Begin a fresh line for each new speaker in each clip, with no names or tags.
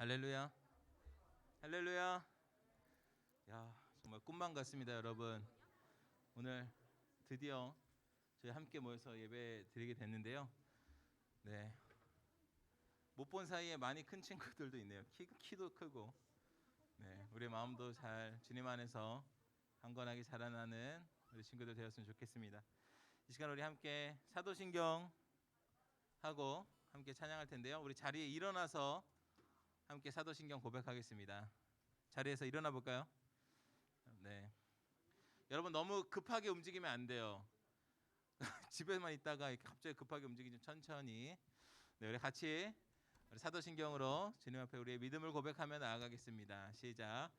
할렐루야. 할렐루야. 야, 정말 꿈만 같습니다, 여러분. 오늘 드디어 저희 함께 모여서 예배 드리게 됐는데요. 네. 못 본 사이에 많이 큰 친구들도 있네요. 키도 크고. 네. 우리 마음도 잘 주님 안에서 강건하게 자라나는 우리 친구들 되었으면 좋겠습니다. 이 시간 우리 함께 사도신경 하고 함께 찬양할 텐데요. 우리 자리에 일어나서 함께 사도신경 고백하겠습니다. 자리에서 일어나 볼까요? 네. 여러분 너무 급하게 움직이면 안 돼요. 집에만 있다가 이렇게 갑자기 급하게 움직이면 천천히. 네, 우리 같이 우리 사도신경으로 주님 앞에 우리의 믿음을 고백하며 나아가겠습니다. 시작.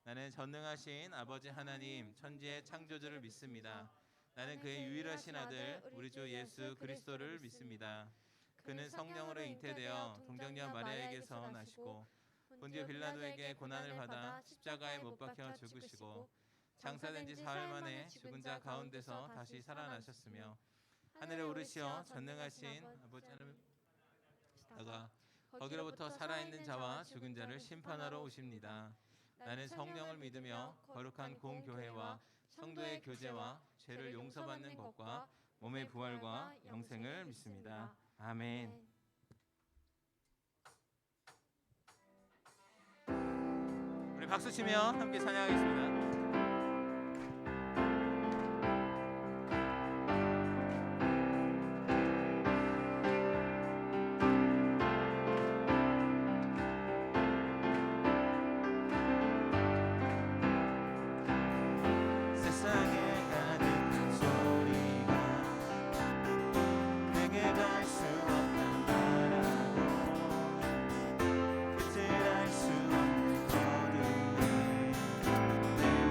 나는 전능하신 아버지 하나님 천지의 창조주를 믿습니다. 나는 그의 유일하신 아들 우리 주 예수 그리스도를 믿습니다. 그는 성령으로 잉태되어 동정녀 마리아에게서 나시고 본디오 빌라도에게 고난을 받아 십자가에 못 박혀 죽으시고 장사된 지 사흘 만에 죽은 자 가운데서 다시 살아나셨으며 하늘에 오르시어 전능하신 아버지 하나님다가 거기로부터 살아있는 자와 죽은 자를 심판하러 오십니다. 나는 성령을 믿으며 거룩한 공교회와 성도의 교제와 죄를 용서받는 것과 몸의 부활과 영생을 믿습니다. 아멘. 우리 박수 치며 함께 찬양하겠습니다.
내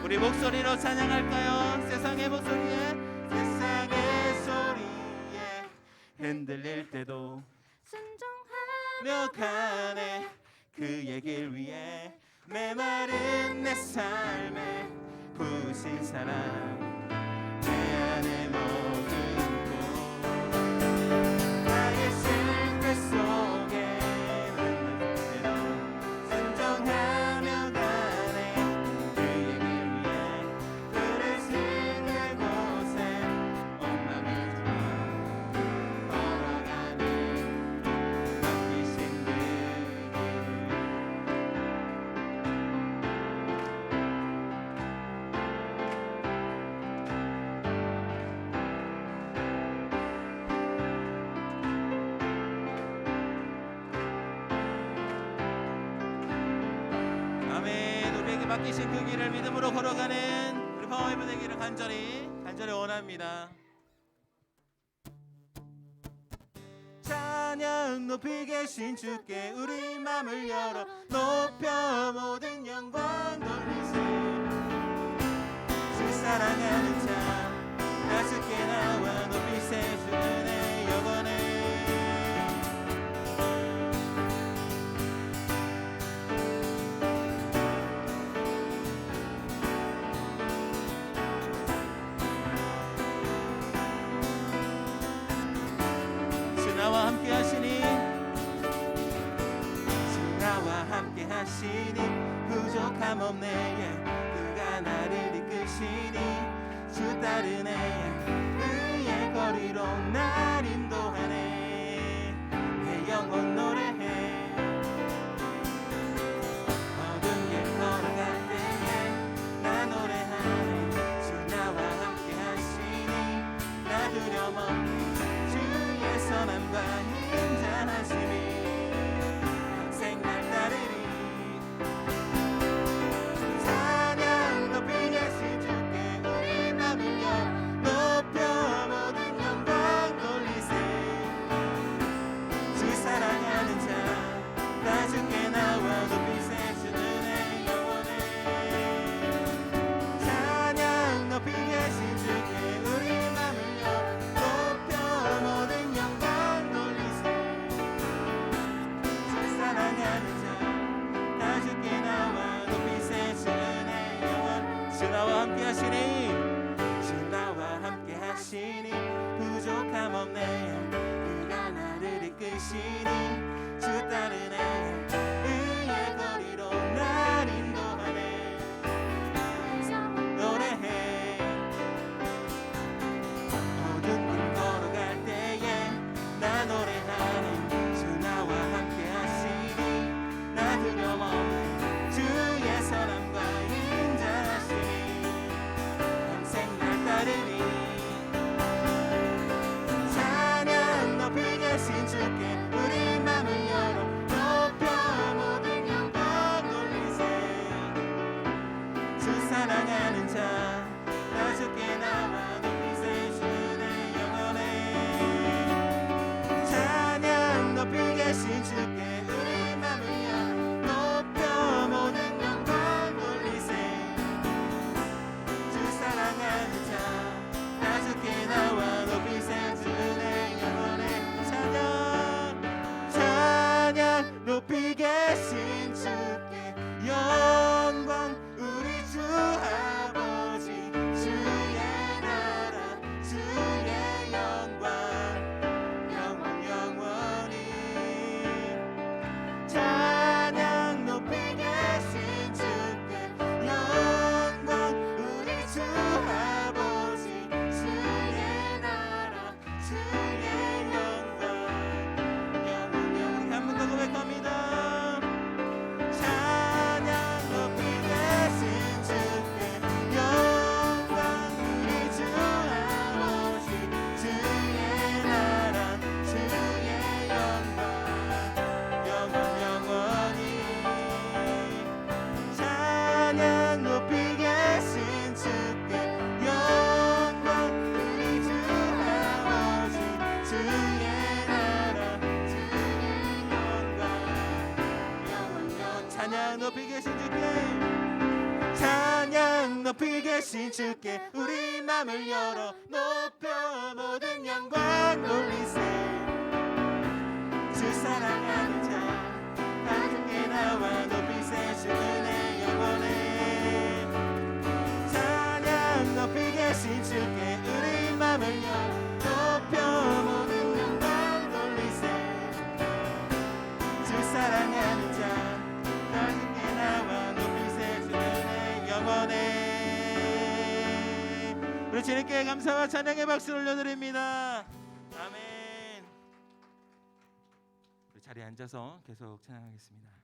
우리 목소리로 찬양할까요? 세상의 목소리에 흔들릴 때도 순종하며 가네 그의 길 위에 메마른 내 삶에 부으신 사랑 내 안에 머금고 나의 실패 속에 그대로 순종하며 가네 그의 길 위에 부르신 그곳에 온 맘을 걸어가네 맡기신 그 아멘. 우리에게 맡기신 그 길을 믿음으로 걸어가는 우리 파워웨이브 되기를 간절히 원합니다. 찬양 높이 계신 주께 우리 맘을 열어 높여 모든 영광 돌리세 주 사랑하는 자 나주께 나와 높이 세주네 영원해 나와 함께 하시니 주 나와 함께 하시니 부족함 없네 그가 나를 이끄시니 주 따르네 그의 거리로 날 인도하네 내 영혼 노래해 어두운 길 걸어갈 때에 나 노래하네 주 나와 함께 하시니 나 두려움 없네 선함과 인자하심이 평생 날 따르리 찬양 높이 계신 주께 우리 맘을 열어 높여 모든 영광 돌리세 주 사랑하는 자 나 주께 나와 높이 세주는 내 영혼에 찬양 높이 계신 주께 우리 맘을 열어 높여 모든 주나와 함께 하시니 주 나와 함께 하시니 부족함 없네 그가 나를 이끄시니 주 따르네 그의 거리로 날 인도하네 노래해 어두운 길 걸어갈 때에 나 노래하네 주 나와 함께 하시니 나 두려움 없네 주의 선함과 찬양 높이 계신 주께 우리 맘을 열어 높여 모든 영광 돌리세 주 사랑하는 자 나 주께 나와 높이 세주네 영원해 찬양 높이 계신 주께 우리 맘을 열어 높여 모든 영광 돌리세 주 사랑하는 자 나 주께 나와 높이 세주네 영원해 찬양 높이 계신 주께 영광 우리 주 아버지 주의 나라 주의 영광 영원히 찬양 높이 계신 주께 영광 우리 주 아버지 주의 나라 주의 영광 영원히 한 번 더 고백합니다. 찬양 높이 계신 주께 영광 우리 주 아버지 주의 나라 주의 영광 영원히 찬양 높이 계신 주께 영광 우리 주 아버지 주의 나라 주의 영광 찬양 높이 계신 주께 찬양 높이 계신 주께 우리 맘을 열어 높여 모든 영광 돌리세. 주 사랑하는 자 함께 나와 높이세. 주 은혜 영원해. 찬양 높이 계신 주께 우리 맘을 열어 높여 모든 영광 돌리세. 주 사랑하는 자 함께 나와 높이세. 주 은혜 영원해. 우리 주님께 감사와 찬양의 박수를 올려드립니다. 아멘. 우리 자리에 앉아서 계속 찬양하겠습니다.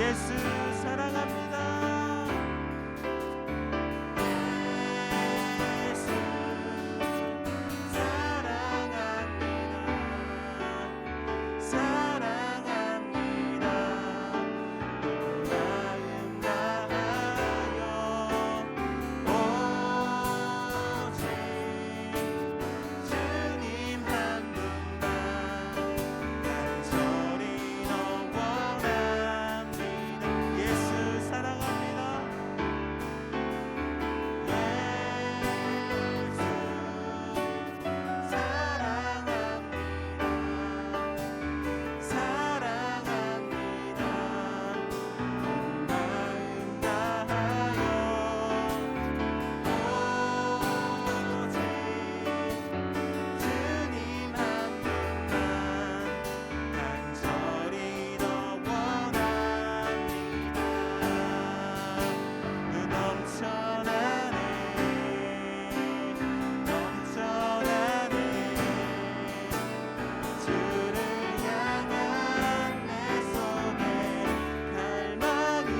예수 사랑합니다. 예수 사랑합니다. 사랑합니다. 마음 다하여 오직 주님 한 분만 간절히 너 원합니다. 예수 사랑합니다. 예수 사랑합니다. 사랑합니다. 마음 다하여 오직 주님 한 분만 간절히 더 원합니다. 넘쳐나네 넘쳐나네 주를 향한 내 속에 갈망이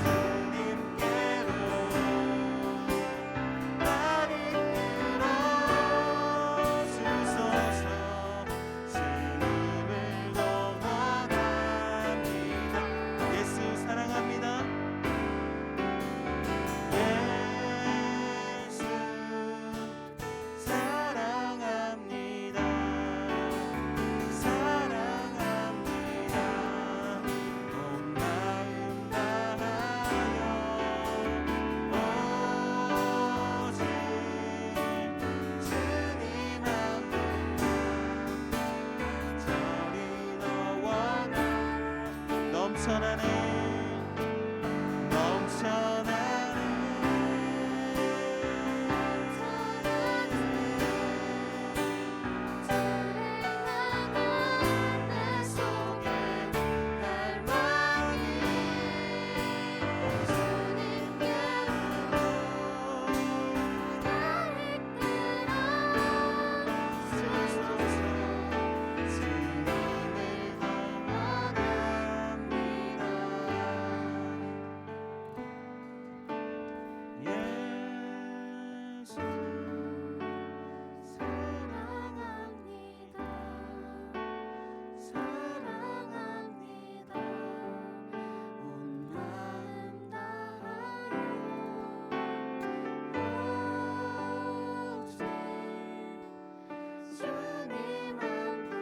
주님께로 날 이끌어 주소서. 주님을 더 원합니다. 예수 사랑합니다. 예수 사랑합니다. 사랑합니다. 온 마음 다하여 오직 주님 한 분만 간절히 더 원하. 넘쳐나네 내 속에 갈망이 주님께로 주소서. 주님을 더 원합니다. 예수 사랑합니다. 사랑합니다. 온 마음 다하여 오직 주님 한 분만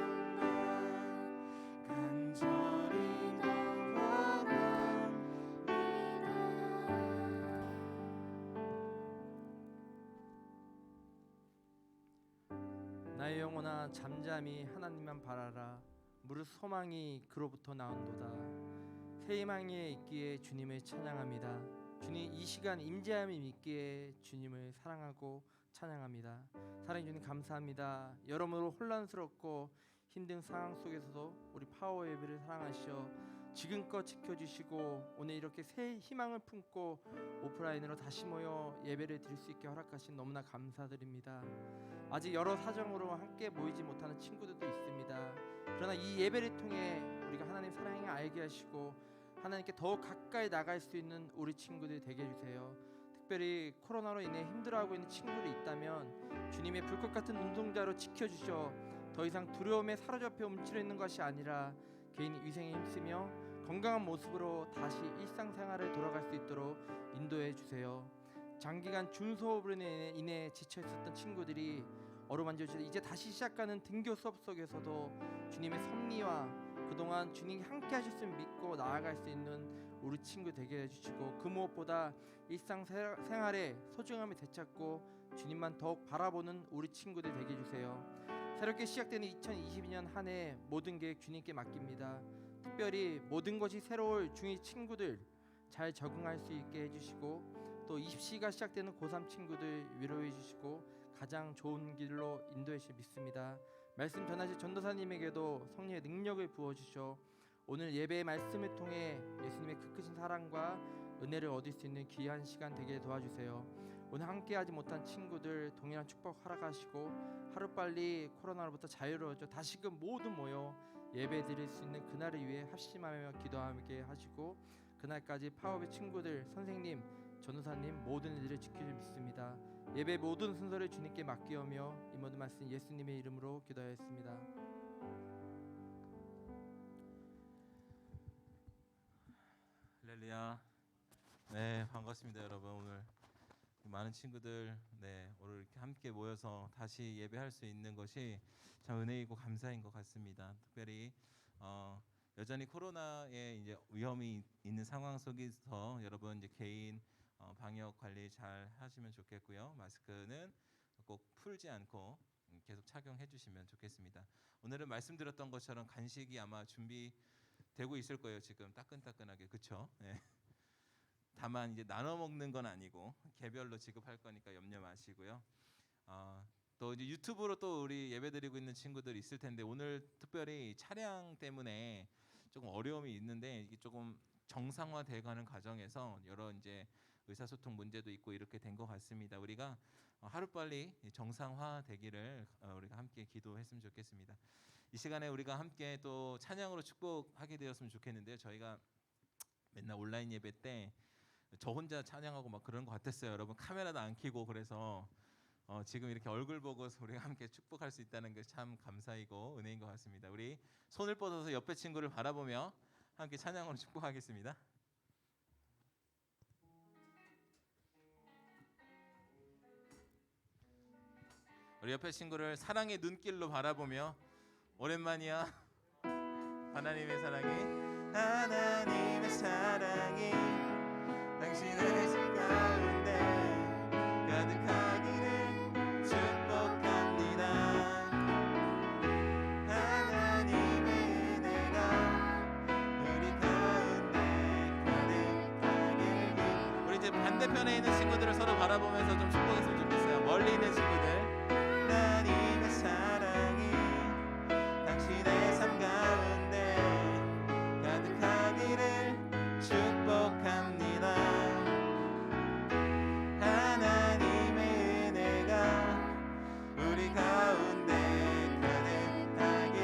간절히 더 원합니다.
나의 영혼아 잠잠히 하나님만 바라라. 무릇 소망이 그로부터 나온도다. 새 희망에 있기에 주님을 찬양합니다. 주님 이 시간 임재함이 있기에 주님을 사랑하고 찬양합니다. 사랑해 주님 감사합니다. 여러모로 혼란스럽고 힘든 상황 속에서도 우리 파워 예배를 사랑하시어 지금껏 지켜주시고 오늘 이렇게 새 희망을 품고 오프라인으로 다시 모여 예배를 드릴 수 있게 허락하신 너무나 감사드립니다. 아직 여러 사정으로 함께 모이지 못하는 친구들도 있습니다. 그러나 이 예배를 통해 우리가 하나님 사랑을 알게 하시고 하나님께 더욱 가까이 나갈 수 있는 우리 친구들이 되게 해주세요. 특별히 코로나로 인해 힘들어하고 있는 친구들이 있다면 주님의 불꽃 같은 눈동자로 지켜주셔 더 이상 두려움에 사로잡혀 움츠려 있는 것이 아니라 개인 위생에 힘쓰며 건강한 모습으로 다시 일상생활을 돌아갈 수 있도록 인도해 주세요. 장기간 중소호흡으로 인해 지쳐 있었던 친구들이 어루만져 주셔서 이제 다시 시작하는 등교 수업 속에서도 주님의 섭리와 그동안 주님이 함께 하셨음을 믿고 나아갈 수 있는 우리 친구 되게 해주시고 그 무엇보다 일상생활에 소중함을 되찾고 주님만 더욱 바라보는 우리 친구들 되게 해주세요. 새롭게 시작되는 2022년 한 해 모든 계획 주님께 맡깁니다. 특별히 모든 것이 새로울 중2 친구들 잘 적응할 수 있게 해주시고 또 20시가 시작되는 고3 친구들 위로해 주시고 가장 좋은 길로 인도해 주실 믿습니다. 말씀 전하실 전도사님에게도 성령의 능력을 부어주셔 오늘 예배의 말씀을 통해 예수님의 그 크신 사랑과 은혜를 얻을 수 있는 귀한 시간 되게 도와주세요. 오늘 함께하지 못한 친구들 동일한 축복 허락하시고 하루빨리 코로나로부터 자유로워져 다시금 모두 모여 예배 드릴 수 있는 그날을 위해 합심하며 기도하게 하시고 그날까지 파업의 친구들, 선생님, 전우사님 모든 이들을 지키실 믿습니다. 예배 모든 순서를 주님께 맡기오며 이 모든 말씀 예수님의 이름으로 기도하였습니다.
할렐루야. 네, 반갑습니다, 여러분. 오늘 많은 친구들 오늘 이렇게 함께 모여서 다시 예배할 수 있는 것이 참 은혜이고 감사인 것 같습니다. 특별히 여전히 코로나의 이제 위험이 있는 상황 속에서 여러분 이제 개인 방역 관리 잘 하시면 좋겠고요. 마스크는 꼭 풀지 않고 계속 착용해 주시면 좋겠습니다. 오늘은 말씀드렸던 것처럼 간식이 아마 준비되고 있을 거예요. 지금 따끈따끈하게, 그렇죠? 네. 다만 이제 나눠 먹는 건 아니고 개별로 지급할 거니까 염려 마시고요. 또 이제 유튜브로 또 우리 예배드리고 있는 친구들 있을 텐데 오늘 특별히 차량 때문에 조금 어려움이 있는데 이게 조금 정상화돼가는 과정에서 여러 이제 의사소통 문제도 있고 이렇게 된 것 같습니다. 우리가 하루빨리 정상화되기를 우리가 함께 기도했으면 좋겠습니다. 이 시간에 우리가 함께 또 찬양으로 축복하게 되었으면 좋겠는데요. 저희가 맨날 온라인 예배 때 저 혼자 찬양하고 막 그런 것 같았어요. 여러분 카메라도 안 켜고 그래서 지금 이렇게 얼굴 보고 우리가 함께 축복할 수 있다는 게 참 감사이고 은혜인 것 같습니다. 우리 손을 뻗어서 옆에 친구를 바라보며 함께 찬양으로 축복하겠습니다. 우리 옆에 친구를 사랑의 눈길로 바라보며 오랜만이야. 하나님의 사랑이 하나님의 사랑이 당신의 삶 가운데 가득하기를 축복합니다. 하나님의 은혜가 우리 가운데 가득하길. 우리 이제 반대편에 있는 친구들을 서로 바라보면서 좀 축복했으면 좋겠어요. 멀리 있는 친구들. 하나님의 사랑이 당신의 삶 가운데 가득하기를 축복합니다. 하나님의 은혜가 우리 가운데 가득하길.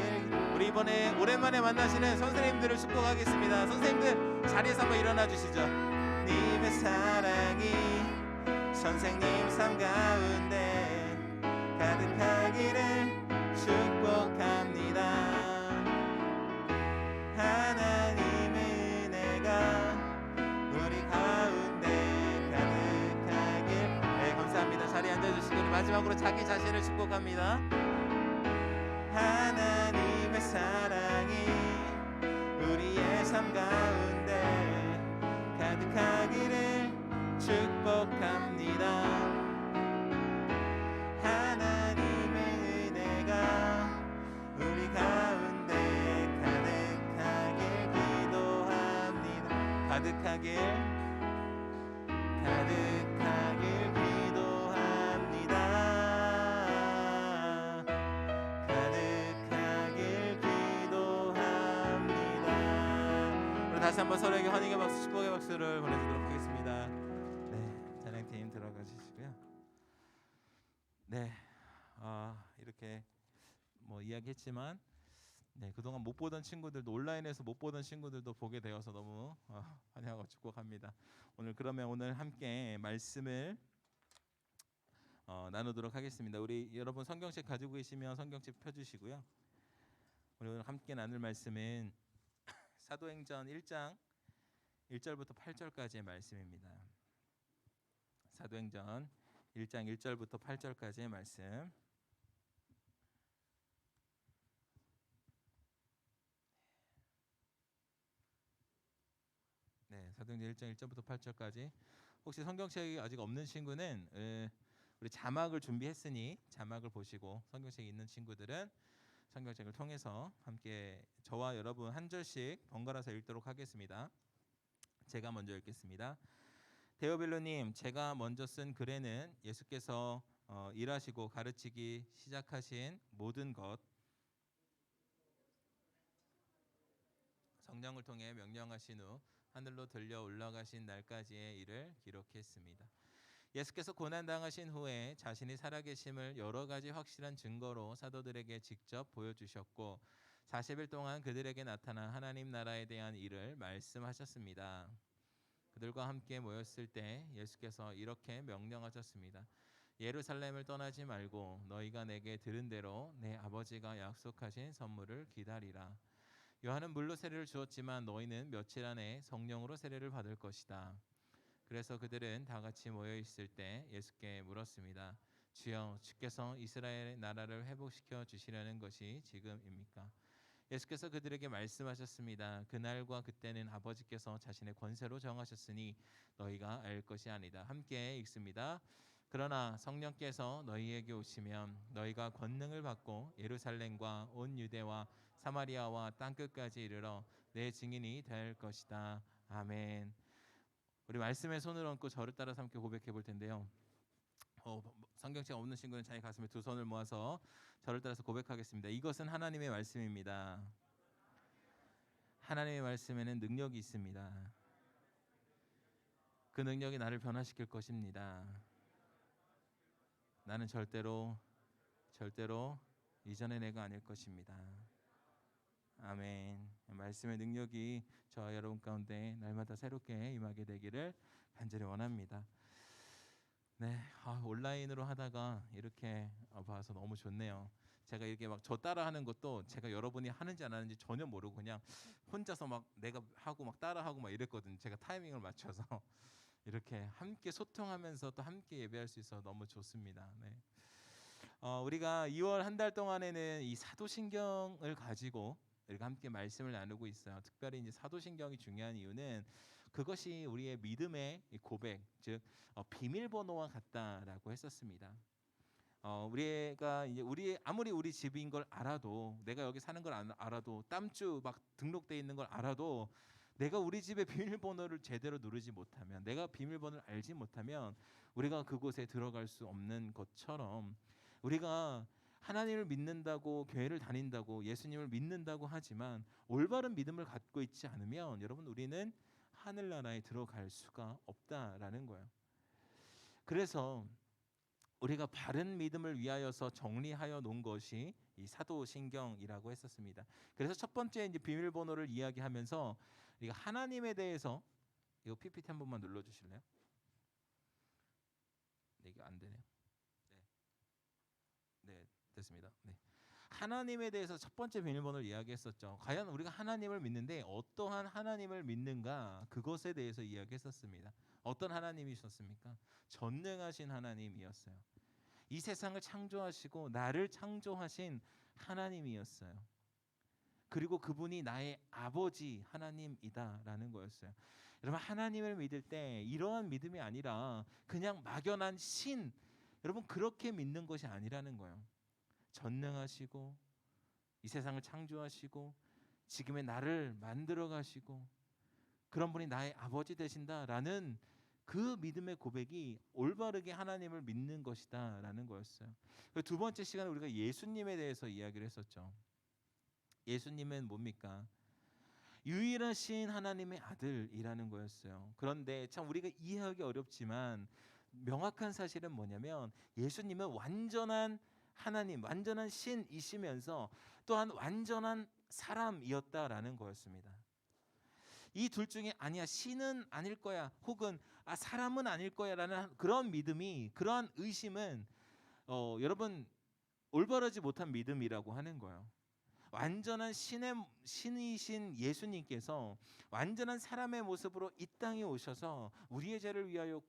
우리 이번에 오랜만에 만나시는 선생님들을 축복하겠습니다. 선생님들 자리에서 한번 일어나 주시죠. 님의 사랑이 선생님 삶 가운데 가득하기를 축복합니다. 하나님의 은혜가 우리 가운데 가득하길. 네, 감사합니다. 자리에 앉아주시고 마지막으로 자기 자신을 축복합니다. 하나님의 사랑이 우리의 삶 가운데 가득하기를 축복합니다. 하나님의 은혜가 우리 가운데 가득하길 기도합니다. 가득하길 기도합니다. 가득하길 기도합니다. 우리 다시 한번 서로에게 환영의 박수, 축복의 박수를 보내주도록 하겠습니다. 네, 찬양팀 들어가 주시고요. 네, 이렇게 뭐 이야기했지만 그동안 못 보던 친구들도 온라인에서 못 보던 친구들도 보게 되어서 너무 환영하고 축복합니다. 오늘 함께 말씀을 나누도록 하겠습니다. 우리 여러분 성경책 가지고 계시면 성경책 펴주시고요. 우리 오늘 함께 나눌 말씀은 사도행전 1장 1절부터 8절까지의 말씀입니다. 사도행전 1장 1절부터 8절까지의 말씀. 네, 사도행전 1장 1절부터 8절까지. 혹시 성경책이 아직 없는 친구는 우리 자막을 준비했으니 자막을 보시고 성경책이 있는 친구들은 성경책을 통해서 함께 저와 여러분 한 절씩 번갈아서 읽도록 하겠습니다. 제가 먼저 읽겠습니다. 데오빌로님, 제가 먼저 쓴 글에는 예수께서 일하시고 가르치기 시작하신 모든 것, 성령을 통해 명령하신 후 하늘로 들려 올라가신 날까지의 일을 기록했습니다. 예수께서 고난당하신 후에 자신이 살아계심을 여러 가지 확실한 증거로 사도들에게 직접 보여주셨고 40일 동안 그들에게 나타난 하나님 나라에 대한 일을 말씀하셨습니다. 그들과 함께 모였을 때 예수께서 이렇게 명령하셨습니다. 예루살렘을 떠나지 말고 너희가 내게 들은 대로 내 아버지가 약속하신 선물을 기다리라. 요한은 물로 세례를 주었지만 너희는 며칠 안에 성령으로 세례를 받을 것이다. 그래서 그들은 다 같이 모여 있을 때 예수께 물었습니다. 주여, 주께서 이스라엘의 나라를 회복시켜 주시려는 것이 지금입니까? 예수께서 그들에게 말씀하셨습니다. 그날과 그때는 아버지께서 자신의 권세로 정하셨으니 너희가 알 것이 아니다. 함께 읽습니다. 그러나 성령께서 너희에게 오시면 너희가 권능을 받고 예루살렘과 온 유대와 사마리아와 땅끝까지 이르러 내 증인이 될 것이다. 아멘. 우리 말씀에 손을 얹고 저를 따라서 함께 고백해 볼 텐데요. 성경책 없는 친구는 자기 가슴에 두 손을 모아서 저를 따라서 고백하겠습니다. 이것은 하나님의 말씀입니다. 하나님의 말씀에는 능력이 있습니다. 그 능력이 나를 변화시킬 것입니다. 나는 절대로 이전의 내가 아닐 것입니다. 아멘. 말씀의 능력이 저와 여러분 가운데 날마다 새롭게 임하게 되기를 간절히 원합니다. 네, 온라인으로 하다가 이렇게 봐서 너무 좋네요. 제가 이렇게 막 저 따라하는 것도 제가 여러분이 하는지 안 하는지 전혀 모르고 그냥 혼자서 막 내가 하고 막 따라하고 막 이랬거든요. 제가 타이밍을 맞춰서 이렇게 함께 소통하면서 또 함께 예배할 수 있어서 너무 좋습니다. 네. 우리가 2월 한 달 동안에는 이 사도신경을 가지고 우리가 함께 말씀을 나누고 있어요. 특별히 이제 사도신경이 중요한 이유는 그것이 우리의 믿음의 고백, 즉 비밀번호와 같다라고 했었습니다. 우리가 이제 아무리 우리 집인 걸 알아도, 내가 여기 사는 걸 알아도, 땀주 막 등록돼 있는 걸 알아도, 내가 우리 집의 비밀번호를 제대로 누르지 못하면, 내가 비밀번호를 알지 못하면 우리가 그곳에 들어갈 수 없는 것처럼, 우리가 하나님을 믿는다고, 교회를 다닌다고, 예수님을 믿는다고 하지만 올바른 믿음을 갖고 있지 않으면 여러분, 우리는 하늘나라에 들어갈 수가 없다라는 거예요. 그래서 우리가 바른 믿음을 위하여서 정리하여 놓은 것이 이 사도신경이라고 했었습니다. 그래서 첫 번째 이제 비밀번호를 이야기하면서 우리가 하나님에 대해서, 이거 PPT 한 번만 눌러 주실래요? 네, 이게 안 되네요. 네, 됐습니다. 네. 하나님에 대해서 첫 번째 비밀번호를 이야기했었죠. 과연 우리가 하나님을 믿는데 어떠한 하나님을 믿는가, 그것에 대해서 이야기했었습니다. 어떤 하나님이셨습니까? 전능하신 하나님이었어요. 이 세상을 창조하시고 나를 창조하신 하나님이었어요. 그리고 그분이 나의 아버지 하나님이다라는 거였어요. 여러분, 하나님을 믿을 때 이러한 믿음이 아니라 그냥 막연한 신, 여러분 그렇게 믿는 것이 아니라는 거예요. 전능하시고 이 세상을 창조하시고 지금의 나를 만들어 가시고 그런 분이 나의 아버지 되신다라는 그 믿음의 고백이 올바르게 하나님을 믿는 것이다라는 거였어요. 두 번째 시간에 우리가 예수님에 대해서 이야기를 했었죠. 예수님은 뭡니까? 유일하신 하나님의 아들이라는 거였어요. 그런데 참 우리가 이해하기 어렵지만 명확한 사실은 뭐냐면 예수님은 완전한 하나님, 완전한 신이시면서 또한 완전한 사람이었다라는 거였습니다. 이 둘 중에 아니야, 신은 아닐 거야, 혹은 사람은 아닐 거야라는 그런 믿음이, 그러한 의심은 여러분 올바르지 못한 믿음이라고 하는 거예요. 완전한 신이신 예수님께서 완전한 사람의 모습으로 이 땅에 오셔서 우리의 죄를 위하여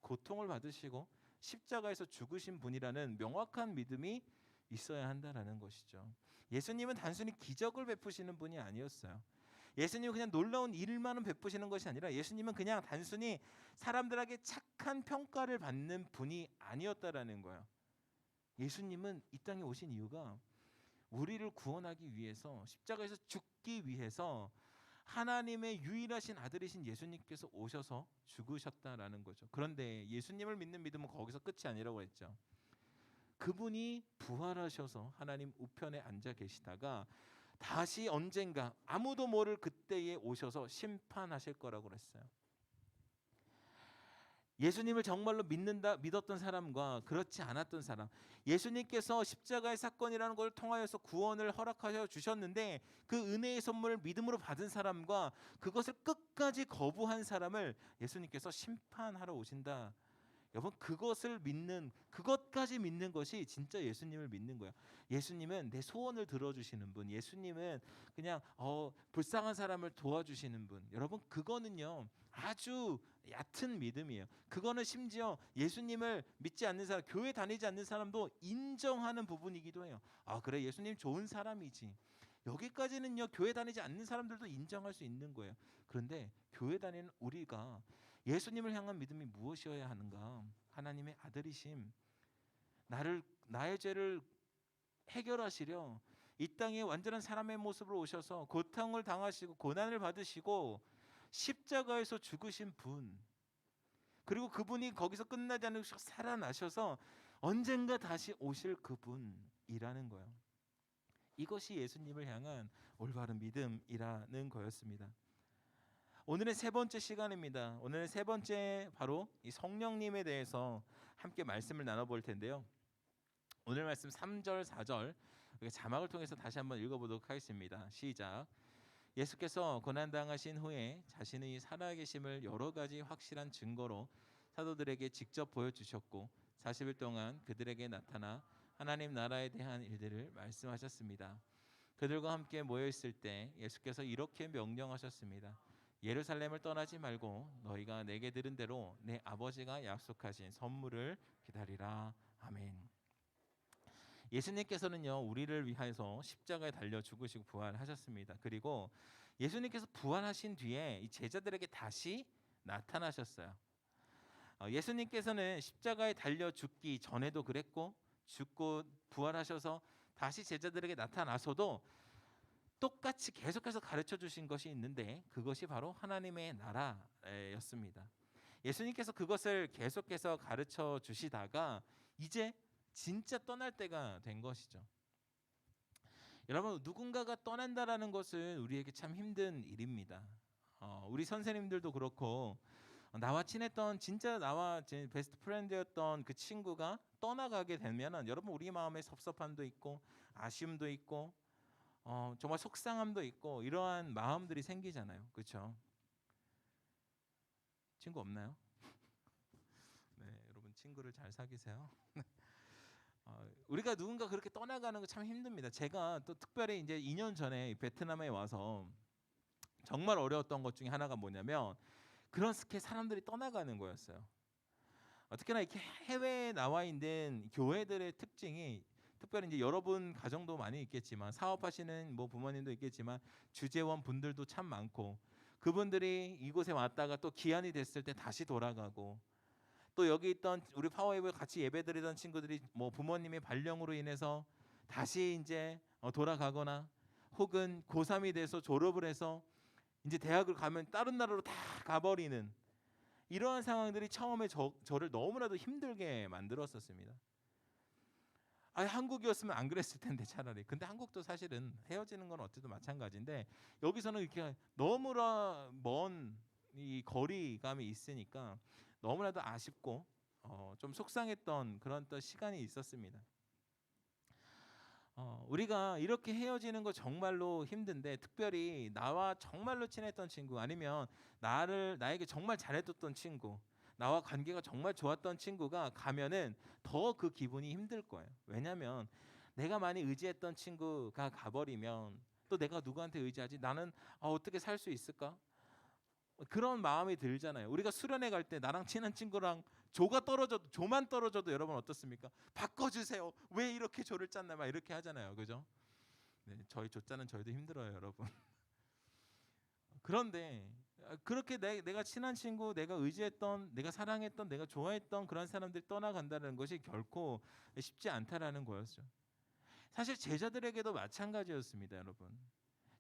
고통을 받으시고 십자가에서 죽으신 분이라는 명확한 믿음이 있어야 한다라는 것이죠. 예수님은 단순히 기적을 베푸시는 분이 아니었어요. 예수님은 그냥 놀라운 일만은 베푸시는 것이 아니라 예수님은 그냥 단순히 사람들에게 착한 평가를 받는 분이 아니었다라는 거예요. 예수님은 이 땅에 오신 이유가 우리를 구원하기 위해서, 십자가에서 죽기 위해서 하나님의 유일하신 아들이신 예수님께서 오셔서 죽으셨다라는 거죠. 그런데 예수님을 믿는 믿음은 거기서 끝이 아니라고 했죠. 그분이 부활하셔서 하나님 우편에 앉아 계시다가 다시 언젠가 아무도 모를 그때에 오셔서 심판하실 거라고 그랬어요. 예수님을 정말로 믿었던 사람과 그렇지 않았던 사람, 예수님께서 십자가의 사건이라는 걸 통하여서 구원을 허락하여 주셨는데 그 은혜의 선물을 믿음으로 받은 사람과 그것을 끝까지 거부한 사람을 예수님께서 심판하러 오신다. 여러분, 그것까지 믿는 것이 진짜 예수님을 믿는 거예요. 예수님은 내 소원을 들어주시는 분, 예수님은 그냥 불쌍한 사람을 도와주시는 분. 여러분, 그거는요 아주 얕은 믿음이에요. 그거는 심지어 예수님을 믿지 않는 사람, 교회 다니지 않는 사람도 인정하는 부분이기도 해요. 아, 그래, 예수님 좋은 사람이지. 여기까지는요 교회 다니지 않는 사람들도 인정할 수 있는 거예요. 그런데 교회 다니는 우리가 예수님을 향한 믿음이 무엇이어야 하는가? 하나님의 아들이심, 나의 죄를 해결하시려 이 땅에 완전한 사람의 모습으로 오셔서 고통을 당하시고 고난을 받으시고 십자가에서 죽으신 분, 그리고 그분이 거기서 끝나지 않고 살아나셔서 언젠가 다시 오실 그분이라는 거예요. 이것이 예수님을 향한 올바른 믿음이라는 거였습니다. 오늘의 세 번째 시간입니다. 오늘의 세 번째 바로 이 성령님에 대해서 함께 말씀을 나눠볼 텐데요. 오늘 말씀 3절 4절 자막을 통해서 다시 한번 읽어보도록 하겠습니다. 시작. 예수께서 고난당하신 후에 자신의 살아계심을 여러 가지 확실한 증거로 사도들에게 직접 보여주셨고 40일 동안 그들에게 나타나 하나님 나라에 대한 일들을 말씀하셨습니다. 그들과 함께 모여있을 때 예수께서 이렇게 명령하셨습니다. 예루살렘을 떠나지 말고 너희가 내게 들은 대로 내 아버지가 약속하신 선물을 기다리라. 아멘. 예수님께서는요 우리를 위하여서 십자가에 달려 죽으시고 부활하셨습니다. 그리고 예수님께서 부활하신 뒤에 이 제자들에게 다시 나타나셨어요. 예수님께서는 십자가에 달려 죽기 전에도 그랬고 죽고 부활하셔서 다시 제자들에게 나타나서도 똑같이 계속해서 가르쳐 주신 것이 있는데 그것이 바로 하나님의 나라였습니다. 예수님께서 그것을 계속해서 가르쳐 주시다가 이제 진짜 떠날 때가 된 것이죠. 여러분, 누군가가 떠난다라는 것은 우리에게 참 힘든 일입니다. 우리 선생님들도 그렇고 나와 친했던 진짜 나와 제 베스트 프렌드였던 그 친구가 떠나가게 되면은 여러분 우리 마음에 섭섭함도 있고 아쉬움도 있고 정말 속상함도 있고 이러한 마음들이 생기잖아요. 그렇죠? 친구 없나요? 네, 여러분 친구를 잘 사귀세요. 우리가 누군가 그렇게 떠나가는 거 참 힘듭니다. 제가 또 특별히 이제 2년 전에 베트남에 와서 정말 어려웠던 것 중에 하나가 뭐냐면 그렇게 사람들이 떠나가는 거였어요. 특히나 이렇게 해외에 나와 있는 교회들의 특징이 특별히 이제 여러분 가정도 많이 있겠지만 사업하시는 뭐 부모님도 있겠지만 주재원 분들도 참 많고 그분들이 이곳에 왔다가 또 기한이 됐을 때 다시 돌아가고 또 여기 있던 우리 파워웨이브 같이 예배드리던 친구들이 뭐 부모님의 발령으로 인해서 다시 이제 돌아가거나 혹은 고3이 돼서 졸업을 해서 이제 대학을 가면 다른 나라로 다 가버리는 이러한 상황들이 처음에 저를 너무나도 힘들게 만들었었습니다. 한국이었으면 안 그랬을 텐데 차라리. 근데 한국도 사실은 헤어지는 건 어쨌든 마찬가지인데 여기서는 이렇게 너무나 먼 이 거리감이 있으니까 너무나도 아쉽고 좀 속상했던 그런 또 시간이 있었습니다. 우리가 이렇게 헤어지는 거 정말로 힘든데 특별히 나와 정말로 친했던 친구 아니면 나에게 정말 잘해줬던 친구 나와 관계가 정말 좋았던 친구가 가면은 더 그 기분이 힘들 거예요. 왜냐하면 내가 많이 의지했던 친구가 가버리면 또 내가 누구한테 의지하지? 나는 어떻게 살 수 있을까? 그런 마음이 들잖아요. 우리가 수련회 갈 때 나랑 친한 친구랑 조만 떨어져도 여러분 어떻습니까? 바꿔주세요. 왜 이렇게 조를 짰나 막 이렇게 하잖아요. 그죠? 네, 저희 조 짜는 저희도 힘들어요, 여러분. 그런데 그렇게 내가 친한 친구, 내가 의지했던, 내가 사랑했던, 내가 좋아했던 그런 사람들이 떠나간다는 것이 결코 쉽지 않다라는 거였죠. 사실 제자들에게도 마찬가지였습니다, 여러분.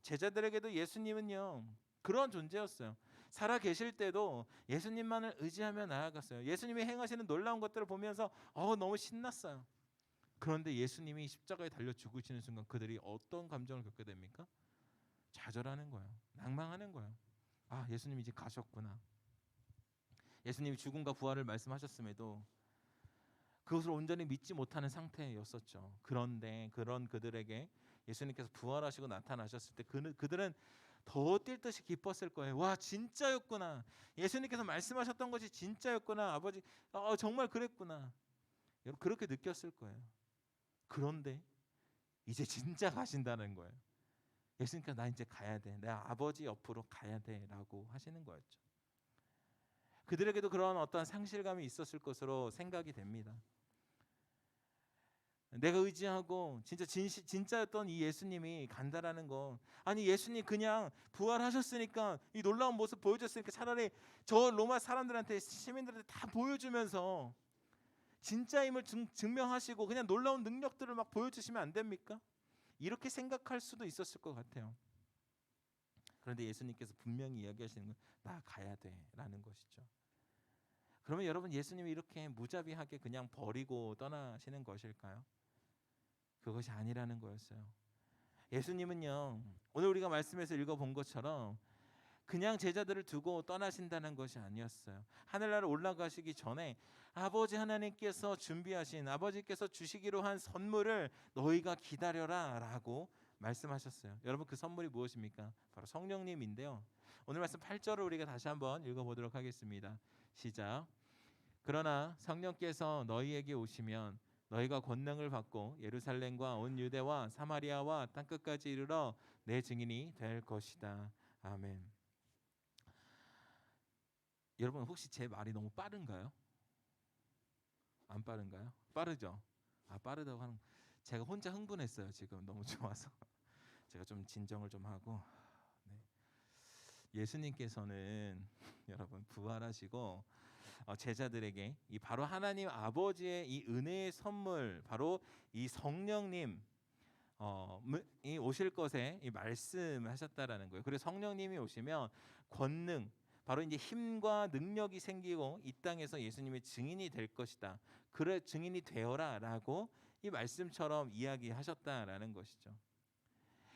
제자들에게도 예수님은요 그런 존재였어요. 살아 계실 때도 예수님만을 의지하며 나아갔어요. 예수님이 행하시는 놀라운 것들을 보면서 너무 신났어요. 그런데 예수님이 십자가에 달려 죽으시는 순간 그들이 어떤 감정을 겪게 됩니까? 좌절하는 거예요. 낭망하는 거예요. 예수님 이제 가셨구나. 예수님이 죽음과 부활을 말씀하셨음에도 그것을 온전히 믿지 못하는 상태였었죠. 그런데 그런 그들에게 예수님께서 부활하시고 나타나셨을 때 그들은 더 뛸 듯이 기뻤을 거예요. 와, 진짜였구나. 예수님께서 말씀하셨던 것이 진짜였구나. 아버지, 정말 그랬구나. 여러분, 그렇게 느꼈을 거예요. 그런데 이제 진짜 가신다는 거예요. 예수님께서 나 이제 가야 돼. 내 아버지 옆으로 가야 돼라고 하시는 거였죠. 그들에게도 그런 어떤 상실감이 있었을 것으로 생각이 됩니다. 내가 의지하고 진짜였던 이 예수님이 간다라는 거, 아니 예수님 그냥 부활하셨으니까 이 놀라운 모습 보여줬으니까 차라리 저 로마 사람들한테 시민들한테 다 보여주면서 진짜임을 증명하시고 그냥 놀라운 능력들을 막 보여주시면 안 됩니까? 이렇게 생각할 수도 있었을 것 같아요. 그런데 예수님께서 분명히 이야기하시는 건 나 가야 돼라는 것이죠. 그러면 여러분, 예수님이 이렇게 무자비하게 그냥 버리고 떠나시는 것일까요? 그것이 아니라는 거였어요. 예수님은요, 오늘 우리가 말씀에서 읽어본 것처럼 그냥 제자들을 두고 떠나신다는 것이 아니었어요. 하늘나라 올라가시기 전에 아버지 하나님께서 준비하신, 아버지께서 주시기로 한 선물을 너희가 기다려라 라고 말씀하셨어요. 여러분, 그 선물이 무엇입니까? 바로 성령님인데요. 오늘 말씀 8절을 우리가 다시 한번 읽어보도록 하겠습니다. 시작. 그러나 성령께서 너희에게 오시면 너희가 권능을 받고 예루살렘과 온 유대와 사마리아와 땅끝까지 이르러 내 증인이 될 것이다. 아멘. 여러분, 혹시 제 말이 너무 빠른가요? 안 빠른가요? 빠르죠? 빠르다고 하는, 제가 혼자 흥분했어요. 지금 너무 좋아서 제가 좀 진정을 좀 하고. 네. 예수님께서는 여러분 부활하시고 제자들에게 이 바로 하나님 아버지의 이 은혜의 선물, 바로 이 성령님 이 오실 것에 이 말씀하셨다라는 거예요. 그래서 성령님이 오시면 권능, 바로 이제 힘과 능력이 생기고 이 땅에서 예수님의 증인이 될 것이다. 그래 증인이 되어라라고 이 말씀처럼 이야기하셨다라는 것이죠.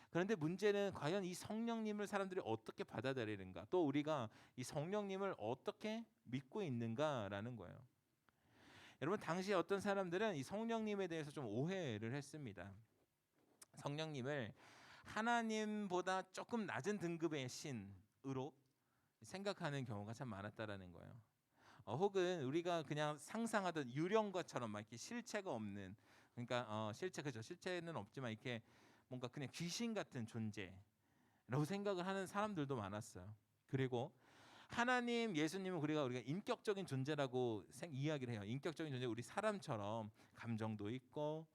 그런데 문제는 과연 이 성령님을 사람들이 어떻게 받아들이는가, 또 우리가 이 성령님을 어떻게 믿고 있는가라는 거예요. 여러분, 당시 어떤 사람들은 이 성령님에 대해서 좀 오해를 했습니다. 성령님을 하나님보다 조금 낮은 등급의 신으로 생각하는 경우가 참 많았다라는 거예요. 혹은 우리가 그냥 상상하던 유령과처럼 막 이렇게 실체가 없는, 그러니까 실체는 없지만 이렇게 뭔가 그냥 귀신 같은 존재라고 생각을 하는 사람들도 많았어요. 그리고 하나님, 예수님은 우리가 인격적인 존재라고 이야기를 해요. 인격적인 존재, 우리 사람처럼 감정도 있고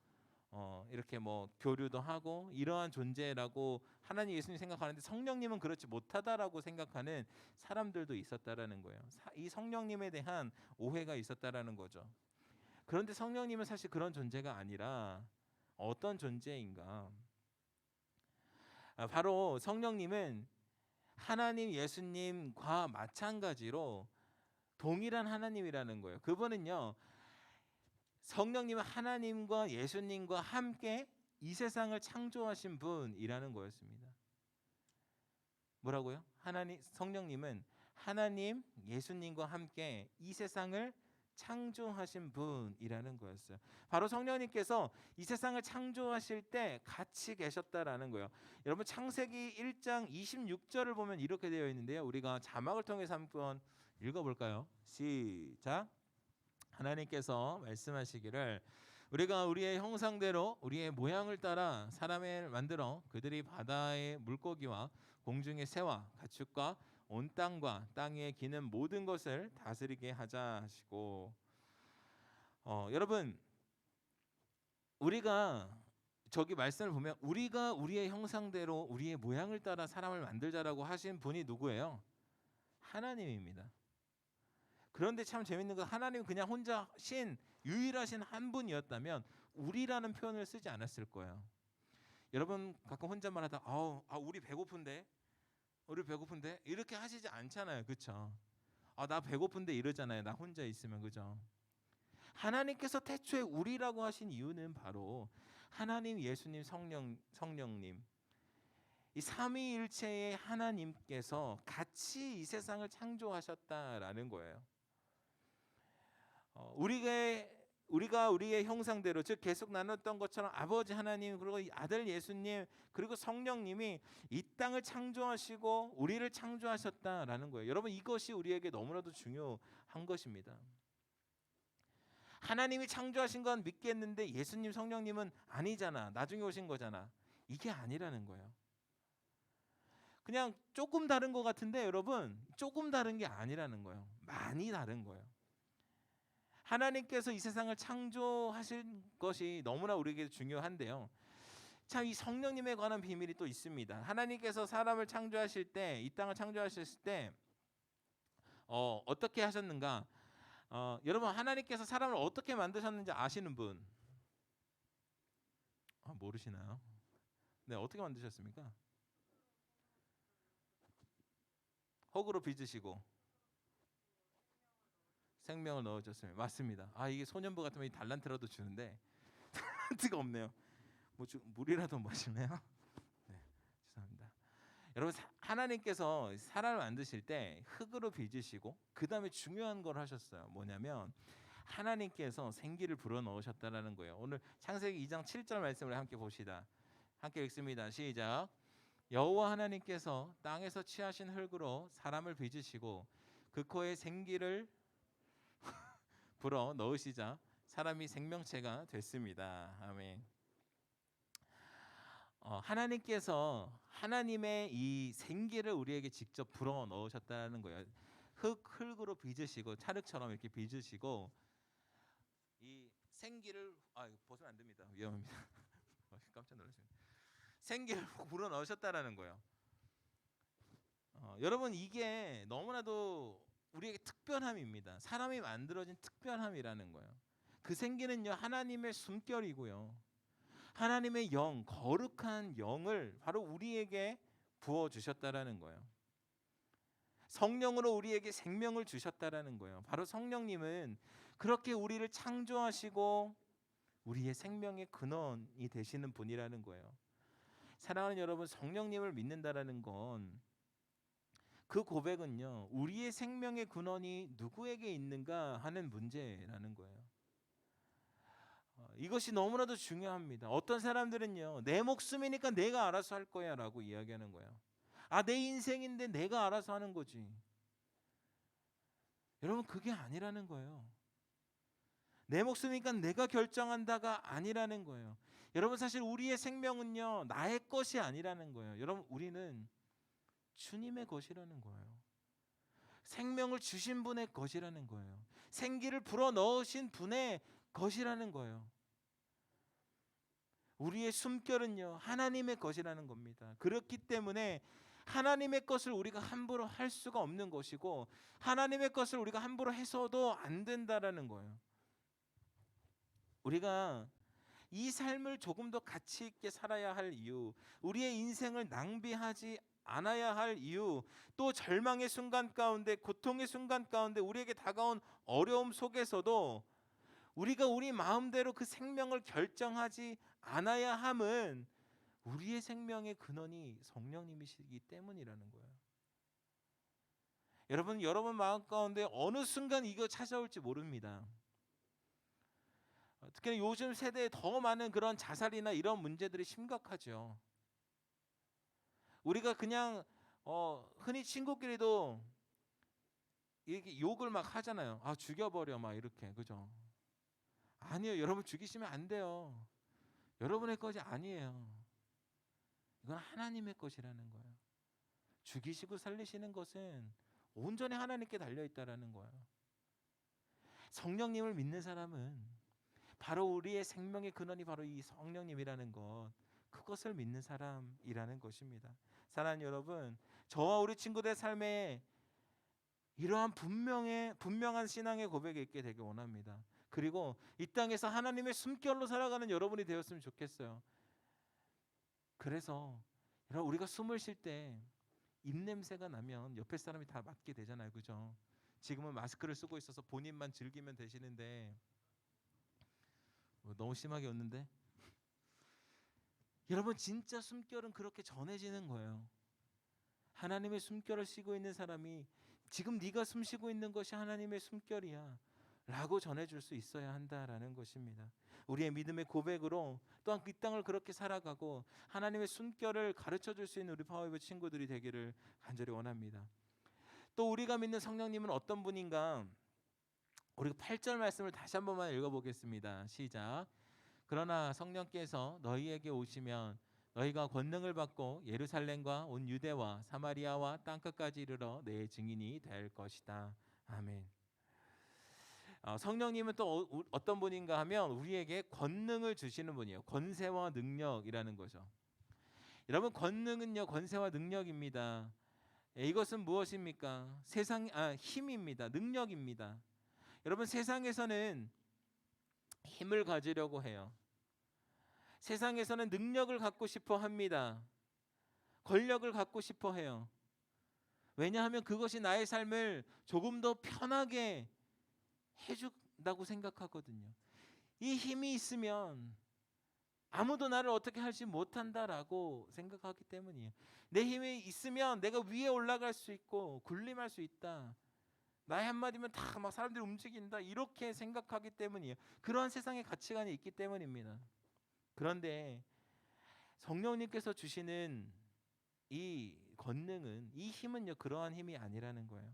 이렇게 뭐 교류도 하고 이러한 존재라고 하나님, 예수님 생각하는데 성령님은 그렇지 못하다라고 생각하는 사람들도 있었다라는 거예요. 이 성령님에 대한 오해가 있었다라는 거죠. 그런데 성령님은 사실 그런 존재가 아니라 어떤 존재인가? 바로 성령님은 하나님, 예수님과 마찬가지로 동일한 하나님이라는 거예요. 그분은요, 성령님은 하나님과 예수님과 함께 이 세상을 창조하신 분이라는 거였습니다. 뭐라고요? 성령님은 하나님, 예수님과 함께 이 세상을 창조하신 분이라는 거였어요. 바로 성령님께서 이 세상을 창조하실 때 같이 계셨다라는 거예요. 여러분, 창세기 1장 26절을 보면 이렇게 되어 있는데요. 우리가 자막을 통해서 한번 읽어볼까요? 시작. 하나님께서 말씀하시기를 우리가 우리의 형상대로 우리의 모양을 따라 사람을 만들어 그들이 바다의 물고기와 공중의 새와 가축과 온 땅과 땅 위에 기는 모든 것을 다스리게 하자 하시고, 여러분, 우리가 저기 말씀을 보면 우리가 우리의 형상대로 우리의 모양을 따라 사람을 만들자라고 하신 분이 누구예요? 하나님입니다. 그런데 참 재밌는 건 하나님은 그냥 혼자 유일하신 한 분이었다면 우리라는 표현을 쓰지 않았을 거예요. 여러분, 가끔 혼잣말하다 우리 배고픈데 이렇게 하시지 않잖아요. 그렇죠? 나 배고픈데 이러잖아요. 나 혼자 있으면. 그죠? 하나님께서 태초에 우리라고 하신 이유는 바로 하나님, 예수님, 성령님, 이 삼위일체의 하나님께서 같이 이 세상을 창조하셨다라는 거예요. 우리가 우리의 형상대로, 즉 계속 나눴던 것처럼 아버지 하나님, 그리고 아들 예수님, 그리고 성령님이 이 땅을 창조하시고 우리를 창조하셨다라는 거예요. 여러분, 이것이 우리에게 너무나도 중요한 것입니다. 하나님이 창조하신 건 믿겠는데 예수님, 성령님은 아니잖아, 나중에 오신 거잖아, 이게 아니라는 거예요. 그냥 조금 다른 것 같은데 여러분, 조금 다른 게 아니라는 거예요. 많이 다른 거예요. 하나님께서 이 세상을 창조하신 것이 너무나 우리에게 중요한데요. 참, 이 성령님에 관한 비밀이 또 있습니다. 하나님께서 사람을 창조하실 때, 이 땅을 창조하셨을 때 어떻게 하셨는가? 여러분, 하나님께서 사람을 어떻게 만드셨는지 아시는 분? 모르시나요? 네, 어떻게 만드셨습니까? 흙으로 빚으시고 생명을 넣어줬습니다. 맞습니다. 이게 소년부 같으면 이 달란트라도 주는데 달란트가 없네요. 물이라도 마실래요? 네, 죄송합니다. 여러분, 하나님께서 사람을 만드실 때 흙으로 빚으시고 그 다음에 중요한 걸 하셨어요. 뭐냐면 하나님께서 생기를 불어넣으셨다라는 거예요. 오늘 창세기 2장 7절 말씀을 함께 봅시다. 함께 읽습니다. 시작. 여호와 하나님께서 땅에서 취하신 흙으로 사람을 빚으시고 그 코에 생기를 불어 넣으시자 사람이 생명체가 됐습니다. 아멘. 하나님께서 하나님의 이 생기를 우리에게 직접 불어 넣으셨다는 거예요. 흙으로 빚으시고 찰흙처럼 이렇게 빚으시고 이 생기를 벗으면 안 됩니다. 위험합니다. 깜짝 놀랐습니다. 생기를 불어 넣으셨다라는 거예요. 여러분, 이게 너무나도 우리에게 특별함입니다. 사람이 만들어진 특별함이라는 거예요. 그 생기는요, 하나님의 숨결이고요, 하나님의 영, 거룩한 영을 바로 우리에게 부어 주셨다라는 거예요. 성령으로 우리에게 생명을 주셨다라는 거예요. 바로 성령님은 그렇게 우리를 창조하시고 우리의 생명의 근원이 되시는 분이라는 거예요. 사랑하는 여러분, 성령님을 믿는다라는 건, 그 고백은요, 우리의 생명의 근원이 누구에게 있는가 하는 문제라는 거예요. 이것이 너무나도 중요합니다. 어떤 사람들은요, 내 목숨이니까 내가 알아서 할 거야 라고 이야기하는 거예요. 내 인생인데 내가 알아서 하는 거지. 여러분, 그게 아니라는 거예요. 내 목숨이니까 내가 결정한다가 아니라는 거예요. 여러분, 사실 우리의 생명은요, 나의 것이 아니라는 거예요. 여러분, 우리는 주님의 것이라는 거예요. 생명을 주신 분의 것이라는 거예요. 생기를 불어 넣으신 분의 것이라는 거예요. 우리의 숨결은요, 하나님의 것이라는 겁니다. 그렇기 때문에 하나님의 것을 우리가 함부로 할 수가 없는 것이고, 하나님의 것을 우리가 함부로 해서도 안 된다라는 거예요. 우리가 이 삶을 조금 더 가치 있게 살아야 할 이유, 우리의 인생을 낭비하지 않아야 할 이유, 또 절망의 순간 가운데, 고통의 순간 가운데, 우리에게 다가온 어려움 속에서도 우리가 우리 마음대로 그 생명을 결정하지 않아야 함은 우리의 생명의 근원이 성령님이시기 때문이라는 거예요. 여러분 마음 가운데 어느 순간 이거 찾아올지 모릅니다. 특히 요즘 세대에 더 많은 그런 자살이나 이런 문제들이 심각하죠. 우리가 그냥 흔히 친구끼리도 이렇게 욕을 막 하잖아요. 죽여버려 막 이렇게, 그죠? 아니에요. 여러분, 죽이시면 안 돼요. 여러분의 것이 아니에요. 이건 하나님의 것이라는 거예요. 죽이시고 살리시는 것은 온전히 하나님께 달려있다라는 거예요. 성령님을 믿는 사람은 바로 우리의 생명의 근원이 바로 이 성령님이라는 것, 그것을 믿는 사람이라는 것입니다. 사랑하는 여러분, 저와 우리 친구들의 삶에 이러한 분명한 신앙의 고백이 있게 되길 원합니다. 그리고 이 땅에서 하나님의 숨결로 살아가는 여러분이 되었으면 좋겠어요. 그래서 여러분, 우리가 숨을 쉴 때 입냄새가 나면 옆에 사람이 다 맡게 되잖아요, 그죠? 지금은 마스크를 쓰고 있어서 본인만 즐기면 되시는데, 너무 심하게 웃는데? 여러분, 진짜 숨결은 그렇게 전해지는 거예요. 하나님의 숨결을 쉬고 있는 사람이, 지금 네가 숨 쉬고 있는 것이 하나님의 숨결이야 라고 전해줄 수 있어야 한다라는 것입니다. 우리의 믿음의 고백으로 또한 이 땅을 그렇게 살아가고 하나님의 숨결을 가르쳐줄 수 있는 우리 파워웨이브 친구들이 되기를 간절히 원합니다. 또 우리가 믿는 성령님은 어떤 분인가? 우리 8절 말씀을 다시 한 번만 읽어보겠습니다. 시작. 그러나 성령께서 너희에게 오시면 너희가 권능을 받고 예루살렘과 온 유대와 사마리아와 땅끝까지 이르러 내 증인이 될 것이다. 아멘. 성령님은 또 어떤 분인가 하면 우리에게 권능을 주시는 분이에요. 권세와 능력이라는 거죠. 여러분, 권능은요, 권세와 능력입니다. 이것은 무엇입니까? 힘입니다. 능력입니다. 여러분, 세상에서는 힘을 가지려고 해요. 세상에서는 능력을 갖고 싶어 합니다. 권력을 갖고 싶어 해요. 왜냐하면 그것이 나의 삶을 조금 더 편하게 해준다고 생각하거든요. 이 힘이 있으면 아무도 나를 어떻게 하지 못한다라고 생각하기 때문이에요. 내 힘이 있으면 내가 위에 올라갈 수 있고 군림할 수 있다. 나의 한마디면 다 막 사람들이 움직인다. 이렇게 생각하기 때문이에요. 그러한 세상의 가치관이 있기 때문입니다. 그런데 성령님께서 주시는 이 권능은, 이 힘은요, 그러한 힘이 아니라는 거예요.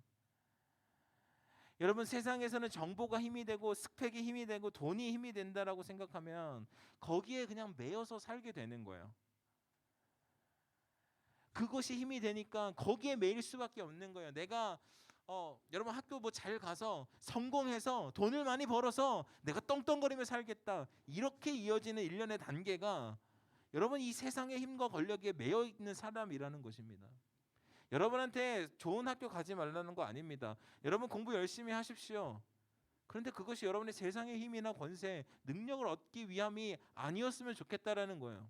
여러분, 세상에서는 정보가 힘이 되고 스펙이 힘이 되고 돈이 힘이 된다라고 생각하면 거기에 그냥 매여서 살게 되는 거예요. 그것이 힘이 되니까 거기에 매일 수밖에 없는 거예요. 내가 여러분 학교 뭐 잘 가서 성공해서 돈을 많이 벌어서 내가 떵떵거리며 살겠다. 이렇게 이어지는 일련의 단계가 여러분 이 세상의 힘과 권력에 매여 있는 사람이라는 것입니다. 여러분한테 좋은 학교 가지 말라는 거 아닙니다. 여러분 공부 열심히 하십시오. 그런데 그것이 여러분의 세상의 힘이나 권세, 능력을 얻기 위함이 아니었으면 좋겠다라는 거예요.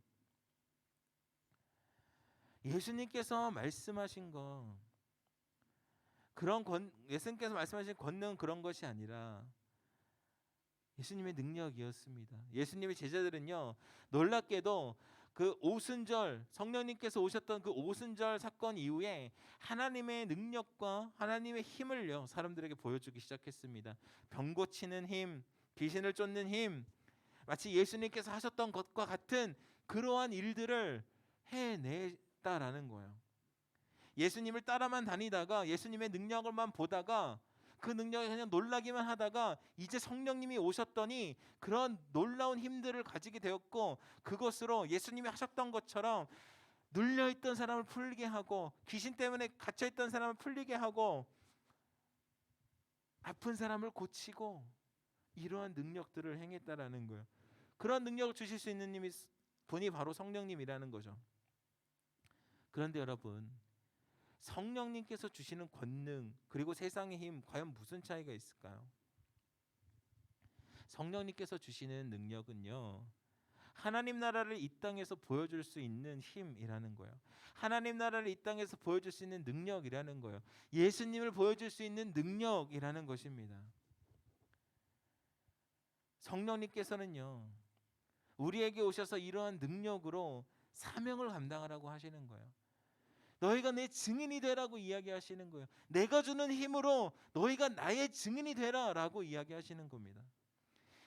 예수님께서 말씀하신 거, 예수님께서 말씀하신 권능은 그런 것이 아니라 예수님의 능력이었습니다. 예수님의 제자들은요, 놀랍게도 그 오순절, 성령님께서 오셨던 그 오순절 사건 이후에 하나님의 능력과 하나님의 힘을요, 사람들에게 보여주기 시작했습니다. 병 고치는 힘, 귀신을 쫓는 힘, 마치 예수님께서 하셨던 것과 같은 그러한 일들을 해냈다라는 거예요. 예수님을 따라만 다니다가 예수님의 능력을만 보다가 그 능력에 그냥 놀라기만 하다가 이제 성령님이 오셨더니 그런 놀라운 힘들을 가지게 되었고, 그것으로 예수님이 하셨던 것처럼 눌려있던 사람을 풀리게 하고 귀신 때문에 갇혀있던 사람을 풀리게 하고 아픈 사람을 고치고 이러한 능력들을 행했다라는 거예요. 그런 능력을 주실 수 있는 분이 바로 성령님이라는 거죠. 그런데 여러분, 성령님께서 주시는 권능 그리고 세상의 힘, 과연 무슨 차이가 있을까요? 성령님께서 주시는 능력은요, 하나님 나라를 이 땅에서 보여줄 수 있는 힘이라는 거예요. 하나님 나라를 이 땅에서 보여줄 수 있는 능력이라는 거예요. 예수님을 보여줄 수 있는 능력이라는 것입니다. 성령님께서는요, 우리에게 오셔서 이러한 능력으로 사명을 감당하라고 하시는 거예요. 너희가 내 증인이 되라고 이야기하시는 거예요. 내가 주는 힘으로 너희가 나의 증인이 되라라고 이야기하시는 겁니다.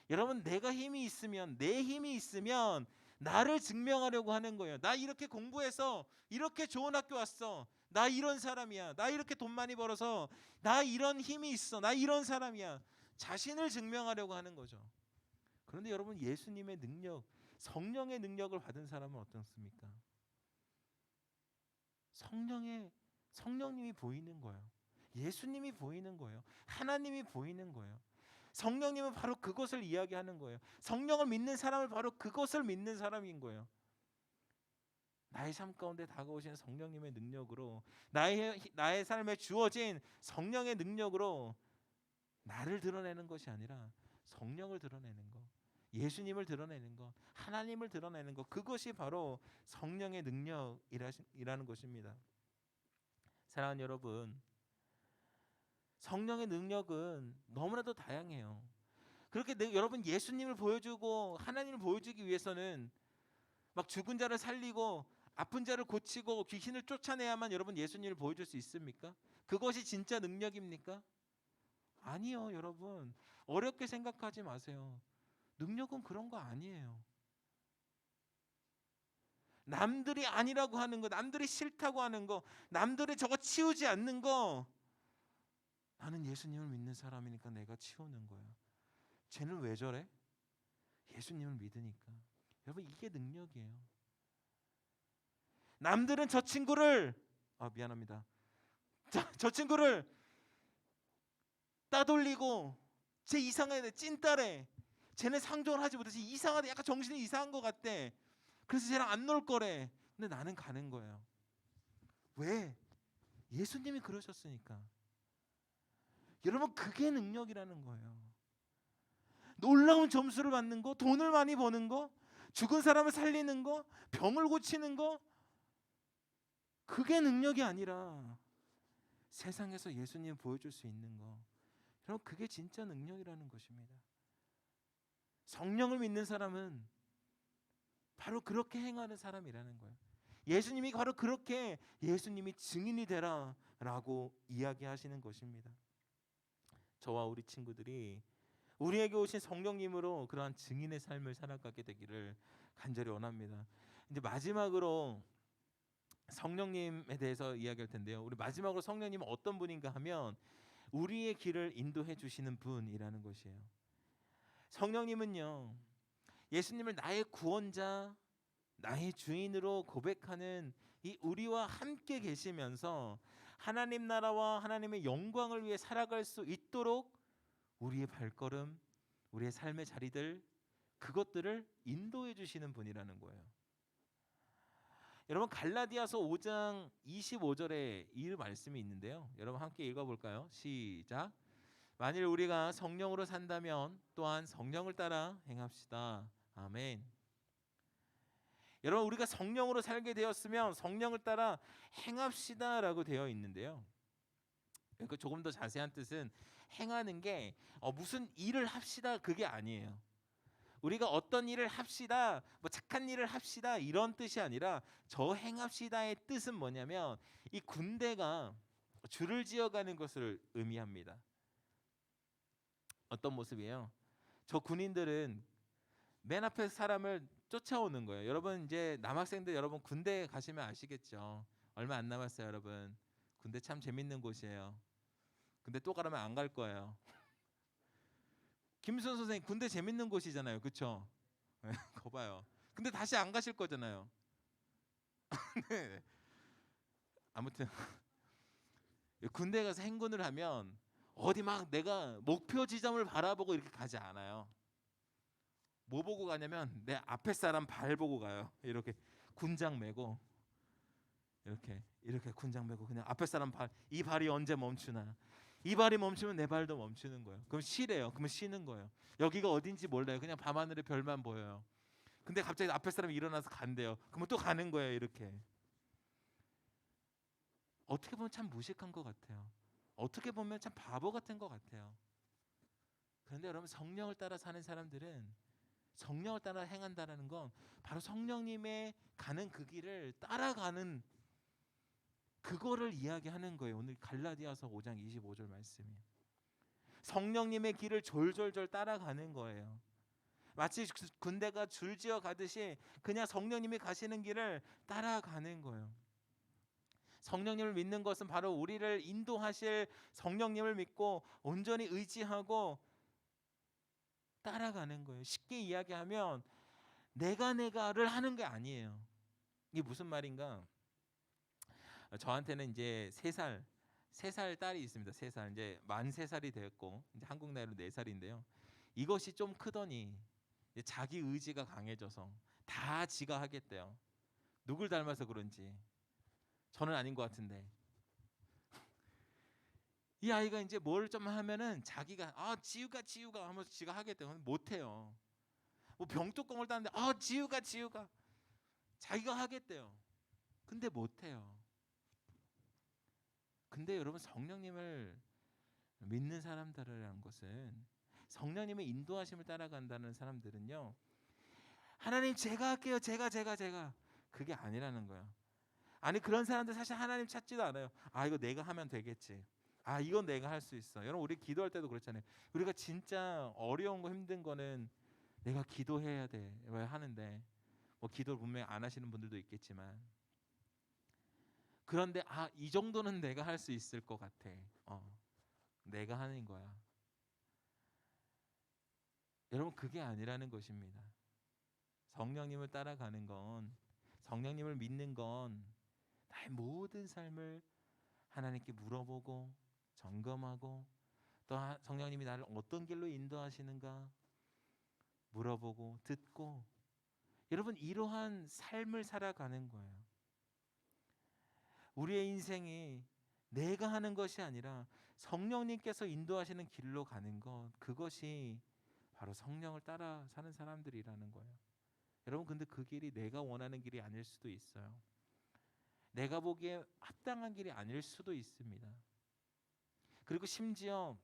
여러분, 내가 힘이 있으면, 내 힘이 있으면 나를 증명하려고 하는 거예요. 나 이렇게 공부해서 이렇게 좋은 학교 왔어. 나 이런 사람이야. 나 이렇게 돈 많이 벌어서 나 이런 힘이 있어. 나 이런 사람이야. 자신을 증명하려고 하는 거죠. 그런데 여러분, 예수님의 능력, 성령의 능력을 받은 사람은 어떻습니까? 성령님이 보이는 거예요. 예수님이 보이는 거예요. 하나님이 보이는 거예요. 성령님은 바로 그것을 이야기하는 거예요. 성령을 믿는 사람은 바로 그것을 믿는 사람인 거예요. 나의 삶 가운데 다가오시는 성령님의 능력으로, 나의 삶에 주어진 성령의 능력으로 나를 드러내는 것이 아니라 성령을 드러내는 것, 예수님을 드러내는 것, 하나님을 드러내는 것, 그것이 바로 성령의 능력이라는 것입니다. 사랑하는 여러분, 성령의 능력은 너무나도 다양해요. 그렇게 여러분 예수님을 보여주고 하나님을 보여주기 위해서는 막 죽은 자를 살리고 아픈 자를 고치고 귀신을 쫓아내야만 여러분 예수님을 보여줄 수 있습니까? 그것이 진짜 능력입니까? 아니요, 여러분. 어렵게 생각하지 마세요. 능력은 그런 거 아니에요. 남들이 아니라고 하는 거, 남들이 싫다고 하는 거, 남들이 저거 치우지 않는 거, 나는 예수님을 믿는 사람이니까 내가 치우는 거야. 쟤는 왜 저래? 예수님을 믿으니까. 여러분, 이게 능력이에요. 남들은 저 친구를 미안합니다. 저 친구를 따돌리고 쟤 이상해, 찐따래, 쟤네 상종을 하지 못해서 이상하다, 약간 정신이 이상한 것 같대, 그래서 쟤랑 안 놀 거래. 근데 나는 가는 거예요. 왜? 예수님이 그러셨으니까. 여러분, 그게 능력이라는 거예요. 놀라운 점수를 받는 거, 돈을 많이 버는 거, 죽은 사람을 살리는 거, 병을 고치는 거, 그게 능력이 아니라 세상에서 예수님 보여줄 수 있는 거, 여러분, 그게 진짜 능력이라는 것입니다. 성령을 믿는 사람은 바로 그렇게 행하는 사람이라는 거예요. 예수님이 바로 그렇게 예수님이 증인이 되라라고 이야기하시는 것입니다. 저와 우리 친구들이 우리에게 오신 성령님으로 그러한 증인의 삶을 살아가게 되기를 간절히 원합니다. 이제 마지막으로 성령님에 대해서 이야기할 텐데요. 우리 마지막으로 성령님은 어떤 분인가 하면 우리의 길을 인도해 주시는 분이라는 것이에요. 성령님은요, 예수님을 나의 구원자, 나의 주인으로 고백하는 이 우리와 함께 계시면서 하나님 나라와 하나님의 영광을 위해 살아갈 수 있도록 우리의 발걸음, 우리의 삶의 자리들, 그것들을 인도해 주시는 분이라는 거예요. 여러분, 갈라디아서 5장 25절에 이 말씀이 있는데요. 여러분 함께 읽어볼까요? 시작. 만일 우리가 성령으로 산다면 또한 성령을 따라 행합시다. 아멘. 여러분, 우리가 성령으로 살게 되었으면 성령을 따라 행합시다라고 되어 있는데요. 그 조금 더 자세한 뜻은 행하는 게 무슨 일을 합시다, 그게 아니에요. 우리가 어떤 일을 합시다, 뭐 착한 일을 합시다, 이런 뜻이 아니라 저 행합시다의 뜻은 뭐냐면 이 군대가 줄을 지어가는 것을 의미합니다. 어떤 모습이에요? 저 군인들은 맨 앞에 사람을 쫓아오는 거예요. 여러분, 이제 남학생들 여러분 군대 가시면 아시겠죠? 얼마 안 남았어요, 여러분. 군대 참 재밌는 곳이에요. 근데 또 가라면 안 갈 거예요. 김수현 선생님, 군대 재밌는 곳이잖아요, 그렇죠? 거 봐요. 근데 다시 안 가실 거잖아요. 네. 아무튼 군대 가서 행군을 하면 어디 막 내가 목표 지점을 바라보고 이렇게 가지 않아요. 뭐 보고 가냐면 내 앞에 사람 발 보고 가요. 이렇게 군장 메고 이렇게 군장 메고 그냥 앞에 사람 발, 이 발이 언제 멈추나. 이 발이 멈추면 내 발도 멈추는 거예요. 그럼 쉬래요. 그러면 쉬는 거예요. 여기가 어딘지 몰라요. 그냥 밤하늘에 별만 보여요. 근데 갑자기 앞에 사람이 일어나서 간대요. 그러면 또 가는 거예요. 이렇게. 어떻게 보면 참 무식한 것 같아요. 어떻게 보면 참 바보 같은 것 같아요. 그런데 여러분, 성령을 따라 사는 사람들은, 성령을 따라 행한다는 건 바로 성령님의 가는 그 길을 따라가는, 그거를 이야기하는 거예요. 오늘 갈라디아서 5장 25절 말씀이. 성령님의 길을 졸졸졸 따라가는 거예요. 마치 군대가 줄지어 가듯이 그냥 성령님이 가시는 길을 따라가는 거예요. 성령님을 믿는 것은 바로 우리를 인도하실 성령님을 믿고 온전히 의지하고 따라가는 거예요. 쉽게 이야기하면 내가를 하는 게 아니에요. 이게 무슨 말인가? 저한테는 이제 3살 딸이 있습니다. 3살, 이제 만 3살이 되었고, 이제 한국 나이로 4살인데요. 이것이 좀 크더니 이제 자기 의지가 강해져서 다 지가 하겠대요. 누굴 닮아서 그런지. 저는 아닌 것 같은데. 이 아이가 이제 뭘 좀 하면은 자기가 지우가 하면서 지가 하겠대요. 못해요. 뭐 병뚜껑을 따는데 지우가 자기가 하겠대요. 근데 못해요. 근데 여러분, 성령님을 믿는 사람들이라는 것은, 성령님의 인도하심을 따라간다는 사람들은요, 하나님 제가 할게요, 제가 그게 아니라는 거예요. 아니, 그런 사람들 사실 하나님 찾지도 않아요. 이거 내가 하면 되겠지. 아, 이건 내가 할 수 있어. 여러분, 우리 기도할 때도 그렇잖아요. 우리가 진짜 어려운 거 힘든 거는 내가 기도해야 돼. 왜 하는데 뭐 기도를 분명히 안 하시는 분들도 있겠지만, 그런데 아, 이 정도는 내가 할 수 있을 것 같아. 내가 하는 거야. 여러분, 그게 아니라는 것입니다. 성령님을 따라가는 건, 성령님을 믿는 건 나의 모든 삶을 하나님께 물어보고 점검하고, 또 성령님이 나를 어떤 길로 인도하시는가 물어보고 듣고, 여러분, 이러한 삶을 살아가는 거예요. 우리의 인생이 내가 하는 것이 아니라 성령님께서 인도하시는 길로 가는 것, 그것이 바로 성령을 따라 사는 사람들이라는 거예요. 여러분, 근데 그 길이 내가 원하는 길이 아닐 수도 있어요. 내가 보기에 합당한 길이 아닐 수도 있습니다. 그리고 심지어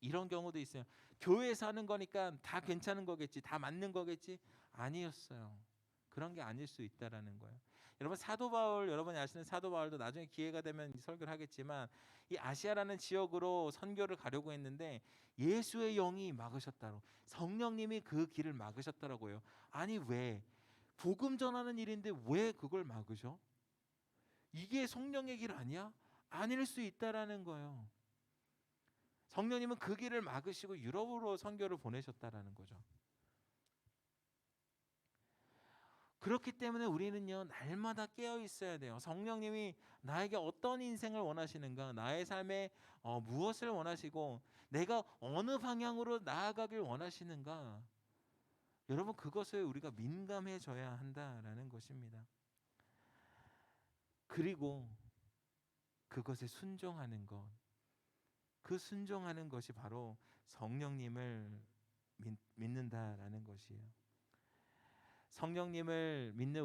이런 경우도 있어요. 교회에서 하는 거니까 다 괜찮은 거겠지, 다 맞는 거겠지. 아니었어요. 그런 게 아닐 수 있다라는 거예요. 여러분, 사도 바울, 여러분이 아시는 사도 바울도 나중에 기회가 되면 설교를 하겠지만, 이 아시아라는 지역으로 선교를 가려고 했는데 예수의 영이 막으셨다고, 성령님이 그 길을 막으셨다라고요. 아니, 왜? 복음 전하는 일인데 왜 그걸 막으셔? 이게 성령의 길 아니야? 아닐 수 있다라는 거예요. 성령님은 그 길을 막으시고 유럽으로 선교를 보내셨다라는 거죠. 그렇기 때문에 우리는요, 날마다 깨어 있어야 돼요. 성령님이 나에게 어떤 인생을 원하시는가, 나의 삶에 무엇을 원하시고 내가 어느 방향으로 나아가길 원하시는가, 여러분, 그것을 우리가 민감해져야 한다라는 것입니다. 그리고 그것에 순종하는 것, 그 순종하는 것이 바로 성령님을 믿는다라는 것이에요. 성령님을 믿는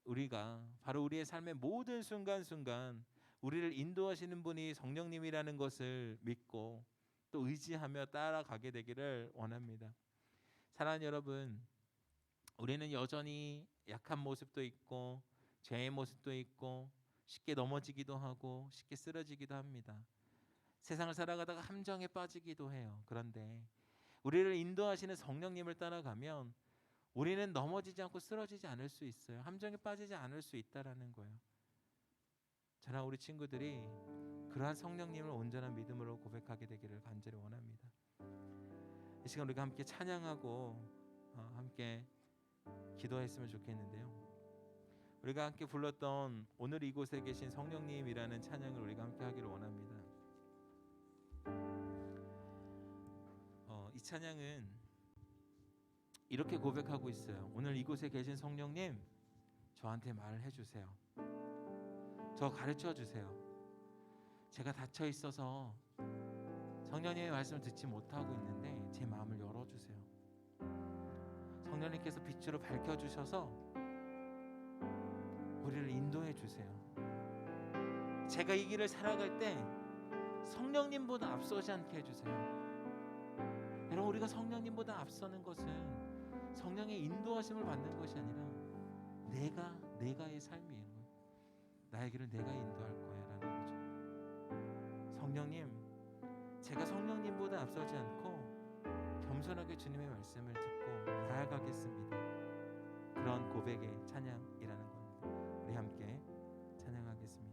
우리가 바로 우리의 삶의 모든 순간순간 우리를 인도하시는 분이 성령님이라는 것을 믿고 또 의지하며 따라가게 되기를 원합니다. 사랑하는 여러분, 우리는 여전히 약한 모습도 있고 죄의 모습도 있고 쉽게 넘어지기도 하고 쉽게 쓰러지기도 합니다. 세상을 살아가다가 함정에 빠지기도 해요. 그런데 우리를 인도하시는 성령님을 따라가면 우리는 넘어지지 않고 쓰러지지 않을 수 있어요. 함정에 빠지지 않을 수 있다라는 거예요. 저나 우리 친구들이 그러한 성령님을 온전한 믿음으로 고백하게 되기를 간절히 원합니다. 이 시간 우리가 함께 찬양하고 함께 기도했으면 좋겠는데요. 우리가 함께 불렀던 오늘 이곳에 계신 성령님이라는 찬양을 우리가 함께 하기를 원합니다. 이 찬양은 이렇게 고백하고 있어요. 오늘 이곳에 계신 성령님, 저한테 말을 해주세요. 저 가르쳐 주세요. 제가 닫혀 있어서 성령님의 말씀을 듣지 못하고 있는데 제 마음을 열어주세요. 성령님께서 빛으로 밝혀주셔서 우리를 인도해 주세요. 제가 이 길을 살아갈 때 성령님보다 앞서지 않게 해주세요. 여러분, 우리가 성령님보다 앞서는 것은 성령의 인도하심을 받는 것이 아니라 내가의 삶이에요. 나의 길을 내가 인도할 거야 라는 거죠. 성령님, 제가 성령님보다 앞서지 않고 겸손하게 주님의 말씀을 듣고 나아가겠습니다. 그런 고백의 찬양이라는 겁니다. 우리 함께 찬양하겠습니다.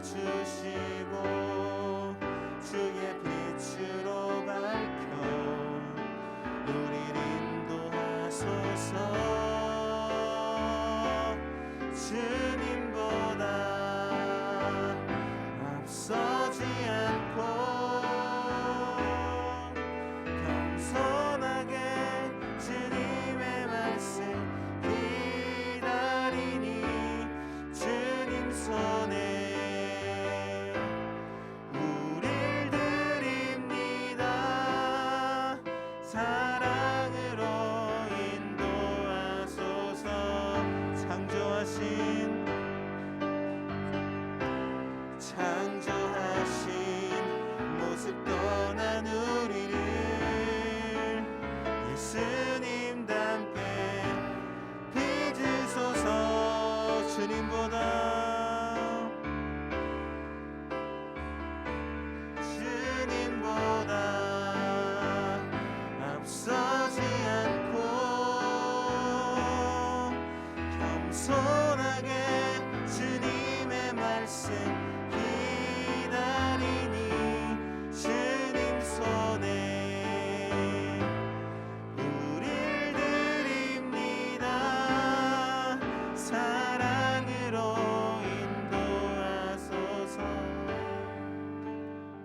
주시고 주의 빛으로 밝혀 우릴 인도하소서. 주님보다 앞서지 않고 겸손하게 주님의 말씀 기다리니 주님 손에 우릴 드립니다. 사랑으로 인도하소서. 창조하신 모습 떠난 우리를 예수님답게 빚으소서. 주님보다 앞서지 않고 겸손하게 주님의 말씀 기다리니 주님 손에 우릴 드립니다. 사랑으로 인도하소서.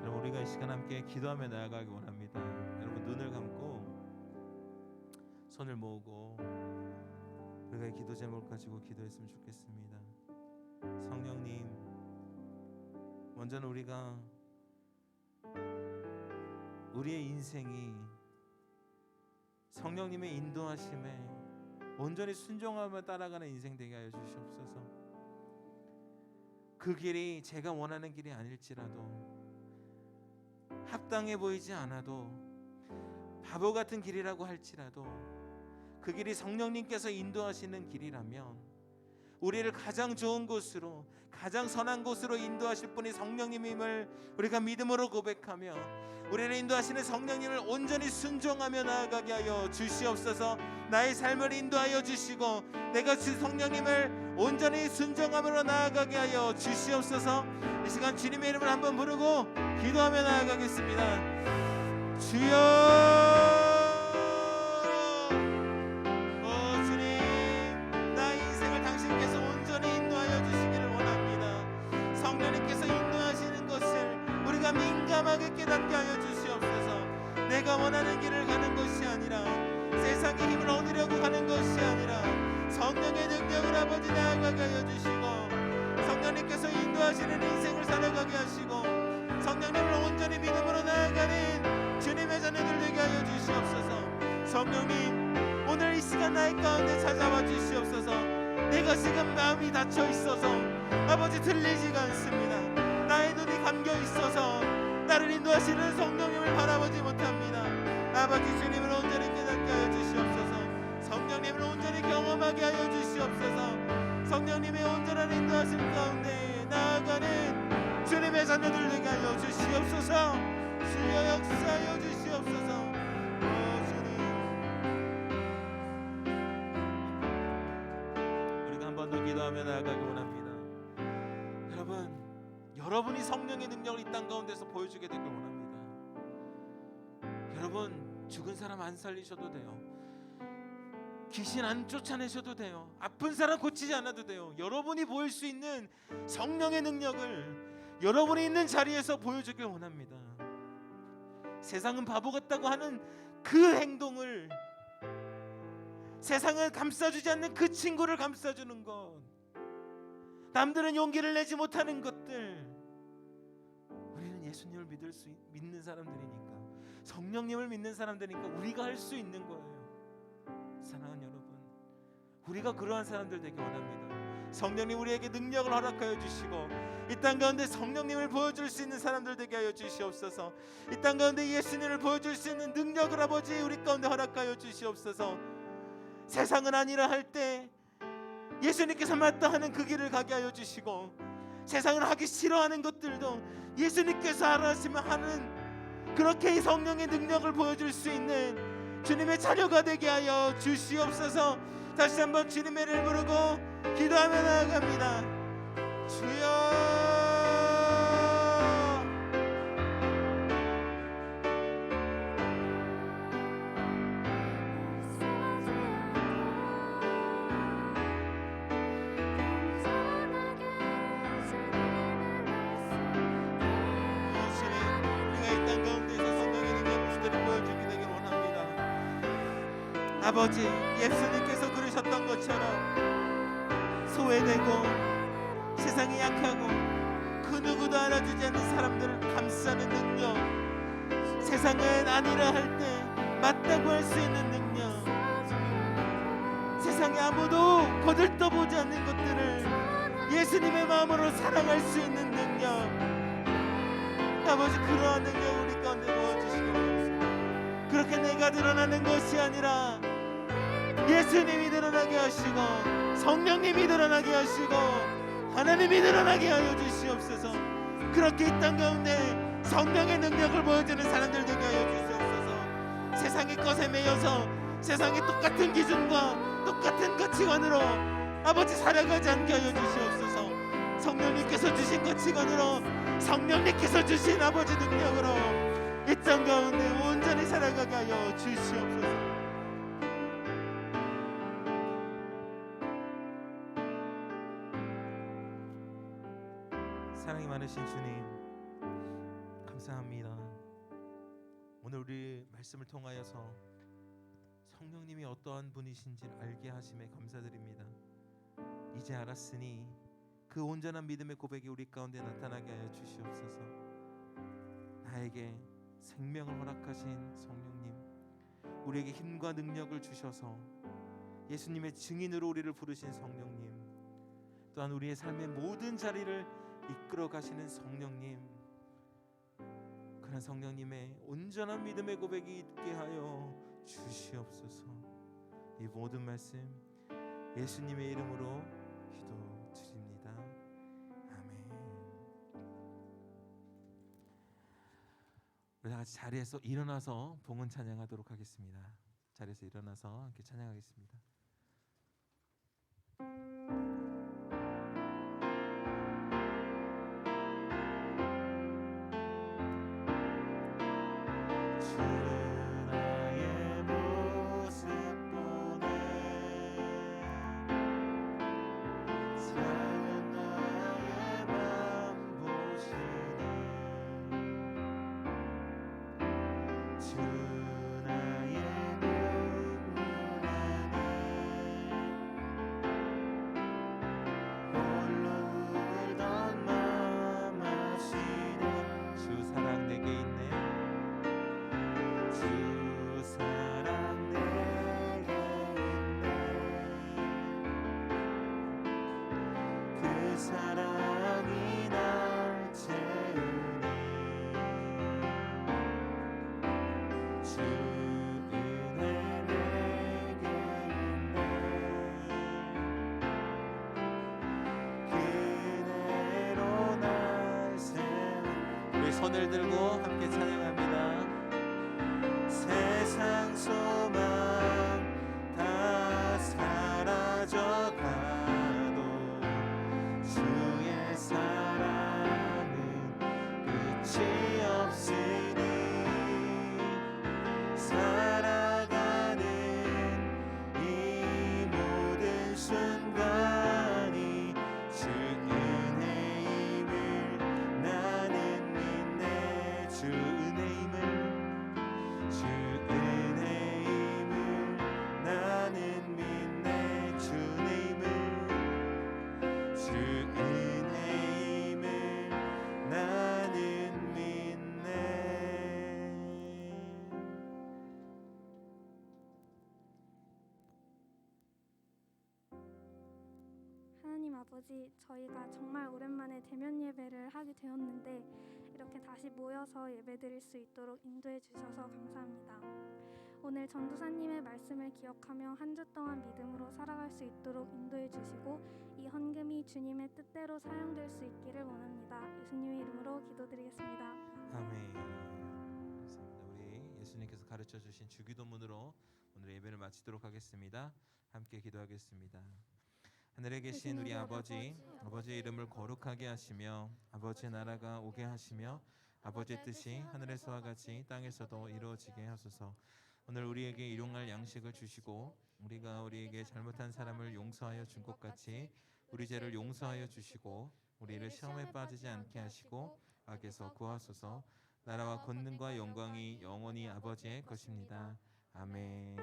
여러분, 우리가 이 시간 함께 기도하며 나아가기 원합니다. 여러분, 눈을 감고 손을 모으고 우리가 이 기도 제목을 가지고 기도했으면 좋겠습니다. 성령님, 먼저는 우리가 우리의 인생이 성령님의 인도하심에 온전히 순종하며 따라가는 인생 되게 하여 주시옵소서. 그 길이 제가 원하는 길이 아닐지라도, 합당해 보이지 않아도, 바보 같은 길이라고 할지라도 그 길이 성령님께서 인도하시는 길이라면 우리를 가장 좋은 곳으로, 가장 선한 곳으로 인도하실 분이 성령님임을 우리가 믿음으로 고백하며 우리를 인도하시는 성령님을 온전히 순종하며 나아가게 하여 주시옵소서. 나의 삶을 인도하여 주시고 내가 주 성령님을 온전히 순종함으로 나아가게 하여 주시옵소서. 이 시간 주님의 이름을 한번 부르고 기도하며 나아가겠습니다. 주여, 민감하게 깨닫게 하여 주시옵소서. 내가 원하는 길을 가는 것이 아니라, 세상의 힘을 얻으려고 가는 것이 아니라 성령의 능력을 아버지 나아가게 하여 주시고 성령님께서 인도하시는 인생을 살아가게 하시고 성령님을 온전히 믿음으로 나아가는 주님의 자녀들 되게 하여 주시옵소서. 성령님, 오늘 이 시간 나의 가운데 찾아와 주시옵소서. 내가 지금 마음이 닫혀 있어서 아버지 들리지가 않습니다. 나의 눈이 감겨 있어서 나를 인도하시는 성령님을 바라보지 못합니다. 아버지, 주님을 온전히 깨닫게 하여 주시옵소서. 성령님을 온전히 경험하게 하여 주시옵소서. 성령님의 온전한 인도하심 가운데 나아가는 주님의 자녀들 되게 하여 주시옵소서. 주여 역사하여 주시옵소서. 주님, 우리가 한 번 더 기도하며 나아가기 원합니다. 여러분이 성령의 능력을 이 땅 가운데서 보여주게 되길 원합니다. 여러분, 죽은 사람 안 살리셔도 돼요. 귀신 안 쫓아내셔도 돼요. 아픈 사람 고치지 않아도 돼요. 여러분이 보일 수 있는 성령의 능력을 여러분이 있는 자리에서 보여주길 원합니다. 세상은 바보 같다고 하는 그 행동을, 세상은 감싸주지 않는 그 친구를 감싸주는 것, 남들은 용기를 내지 못하는 것들, 우리는 예수님을 믿는 사람들이니까, 성령님을 믿는 사람들이니까 우리가 할 수 있는 거예요. 사랑하는 여러분, 우리가 그러한 사람들 되기 원합니다. 성령님 우리에게 능력을 허락하여 주시고 이 땅 가운데 성령님을 보여줄 수 있는 사람들 되게 하여 주시옵소서. 이 땅 가운데 예수님을 보여줄 수 있는 능력을 아버지 우리 가운데 허락하여 주시옵소서. 세상은 아니라 할 때 예수님께서 맞다 하는 그 길을 가게 하여 주시고, 세상은 하기 싫어하는 것들도 예수님께서 하라 하시면 하는, 그렇게 이 성령의 능력을 보여줄 수 있는 주님의 자녀가 되게 하여 주시옵소서. 다시 한번 주님의 이름을 부르고 기도하며 나아갑니다. 주여, 아버지, 예수님께서 그러셨던 것처럼 소외되고 세상에 약하고 그 누구도 알아주지 않는 사람들을 감싸는 능력, 세상은 아니라 할 때 맞다고 할 수 있는 능력, 세상에 아무도 거들떠보지 않는 것들을 예수님의 마음으로 사랑할 수 있는 능력, 아버지, 그러한 능력 우리 가운데 부어주시고, 그렇게 내가 드러나는 것이 아니라 예수님이 드러나게 하시고 성령님이 드러나게 하시고 하나님이 드러나게 하여 주시옵소서. 그렇게 이 땅 가운데 성령의 능력을 보여주는 사람들 되게 하여 주시옵소서. 세상의 것에 매여서 세상의 똑같은 기준과 똑같은 가치관으로 아버지 살아가지 않게 하여 주시옵소서. 성령님께서 주신 가치관으로, 성령님께서 주신 아버지 능력으로 이 땅 가운데 온전히 살아가게 하여 주시옵소서. 사랑이 많으신 주님, 감사합니다. 오늘 우리 말씀을 통하여서 성령님이 어떠한 분이신지를 알게 하심에 감사드립니다. 이제 알았으니 그 온전한 믿음의 고백이 우리 가운데 나타나게 하여 주시옵소서. 나에게 생명을 허락하신 성령님, 우리에게 힘과 능력을 주셔서 예수님의 증인으로 우리를 부르신 성령님, 또한 우리의 삶의 모든 자리를 이끌어 가시는 성령님, 그런 성령님의 온전한 믿음의 고백이 있게 하여 주시옵소서. 이 모든 말씀 예수님의 이름으로 기도드립니다. 아멘. 우리 다 같이 자리에서 일어나서 봉헌 찬양하도록 하겠습니다. 자리에서 일어나서 함께 찬양하겠습니다.
사랑이 날 채우니 주 은혜 내게 있네. 그대로 날 세운.
우리 손을 들고 함께 찬양합니다.
세상 소망 다 사라져가도 주의 사랑은 끝이 없으니 살아가는 이 모든 순간이 주 은혜임을 나는 믿네. 주 은혜임을 나는 믿네. 주 은혜임을 나는 믿네.
하나님 아버지, 저희가 정말 오랜만에 대면 예배를 하게 되었는데 이렇게 다시 모여서 예배드릴 수 있도록 인도해 주셔서 감사합니다. 오늘 전도사님의 말씀을 기억하며 한 주 동안 믿음으로 살아갈 수 있도록 인도해 주시고 이 헌금이 주님의 뜻대로 사용될 수 있기를 원합니다. 예수님의 이름으로 기도드리겠습니다.
아멘. 감사합니다. 우리 예수님께서 가르쳐 주신 주기도문으로 오늘 예배를 마치도록 하겠습니다. 함께 기도하겠습니다. 하늘에 계신 우리 아버지, 아버지의 이름을 거룩하게 하시며 아버지의 나라가 오게 하시며 아버지의 뜻이 하늘에서와 같이 땅에서도 이루어지게 하소서. 오늘 우리에게 일용할 양식을 주시고 우리가 우리에게 잘못한 사람을 용서하여 준 것 같이 우리 죄를 용서하여 주시고 우리를 시험에 빠지지 않게 하시고 악에서 구하소서. 나라와 권능과 영광이 영원히 아버지의 것입니다. 아멘.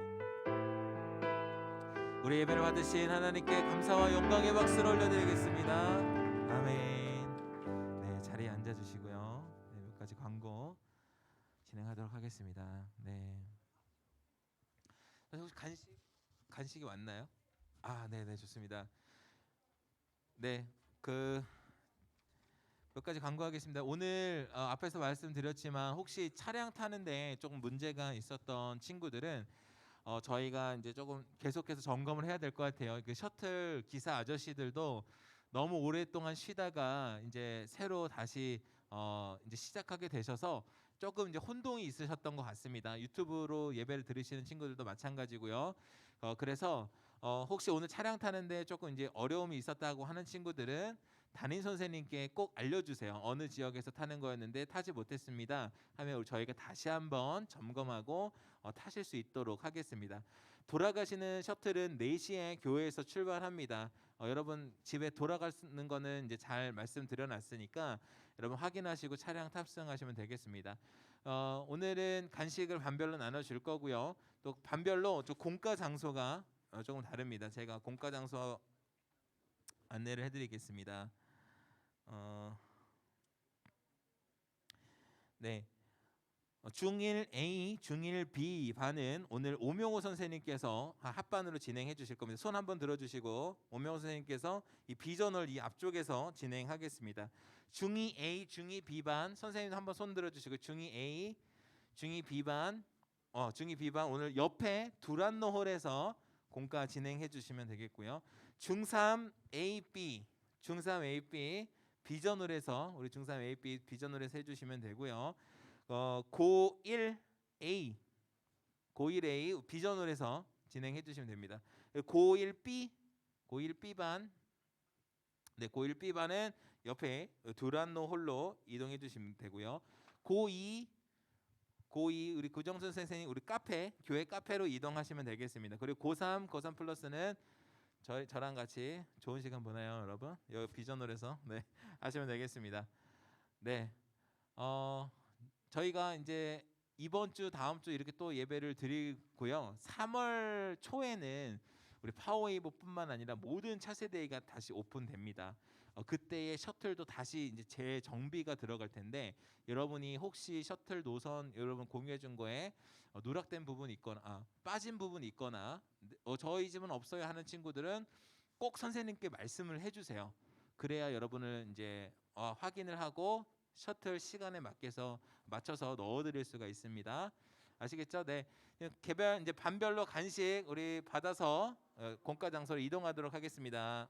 우리 예배를 받으신 하나님께 감사와 영광의 박수를 올려드리겠습니다. 아멘. 네, 자리에 앉아주시고요. 네, 몇 가지 광고 진행하도록 하겠습니다. 네. 혹시 간식이 왔나요? 아, 네, 좋습니다. 네, 몇 가지 광고하겠습니다. 오늘 앞에서 말씀드렸지만 혹시 차량 타는데 조금 문제가 있었던 친구들은 저희가 이제 조금 계속해서 점검을 해야 될 것 같아요. 그 셔틀 기사 아저씨들도 너무 오랫동안 쉬다가 이제 새로 다시 이제 시작하게 되셔서 조금 이제 혼동이 있으셨던 것 같습니다. 유튜브로 예배를 들으시는 친구들도 마찬가지고요. 그래서 혹시 오늘 차량 타는데 조금 이제 어려움이 있었다고 하는 친구들은 담임 선생님께 꼭 알려주세요. 어느 지역에서 타는 거였는데 타지 못했습니다 하면 저희가 다시 한번 점검하고 타실 수 있도록 하겠습니다. 돌아가시는 셔틀은 4시에 교회에서 출발합니다. 여러분 집에 돌아가는 거는 이제 잘 말씀드려놨으니까 여러분 확인하시고 차량 탑승하시면 되겠습니다. 오늘은 간식을 반별로 나눠줄 거고요. 또 반별로 좀 공과 장소가 조금 다릅니다. 제가 공과 장소 안내를 해드리겠습니다. 네. 중1 A, 중1 B 반은 오늘 오명호 선생님께서 합반으로 진행해 주실 겁니다. 손 한번 들어주시고 오명호 선생님께서 이 비전을 이 앞쪽에서 진행하겠습니다. 중2 A, 중2 B 반 선생님 한번 손 들어주시고 중2 A, 중2 B 반 중2 B 반 오늘 옆에 두란노 홀에서 공과 진행해 주시면 되겠고요. 중3 A, B, 중3 A, B 비전홀에서 우리 중3 A, B 비전홀에서 해주시면 되고요. 고1 A 비전홀에서 진행해 주시면 됩니다. 고1 B 반 고1 B 반은 옆에 두란노 홀로 이동해 주시면 되고요. 고2 우리 구정순 선생님 우리 교회 카페로 이동하시면 되겠습니다. 그리고 고3 플러스는 저랑 같이 좋은 시간 보내요, 여러분. 여기 비전홀에서 하시면 되겠습니다. 네. 저희가 이제 이번 주 다음 주 이렇게 또 예배를 드리고요. 3월 초에는 우리 파워웨이브뿐만 아니라 모든 차세대가 다시 오픈됩니다. 그때의 셔틀도 다시 이제 재정비가 들어갈 텐데 여러분이 혹시 셔틀 노선 여러분 공유해 준 거에 누락된 부분이 있거나 빠진 부분이 있거나 저희 집은 없어요 하는 친구들은 꼭 선생님께 말씀을 해주세요. 그래야 여러분을 이제 확인을 하고 셔틀 시간에 맞춰서 넣어드릴 수가 있습니다. 아시겠죠? 네. 개별 이제 반별로 간식 우리 받아서 공과 장소로 이동하도록 하겠습니다.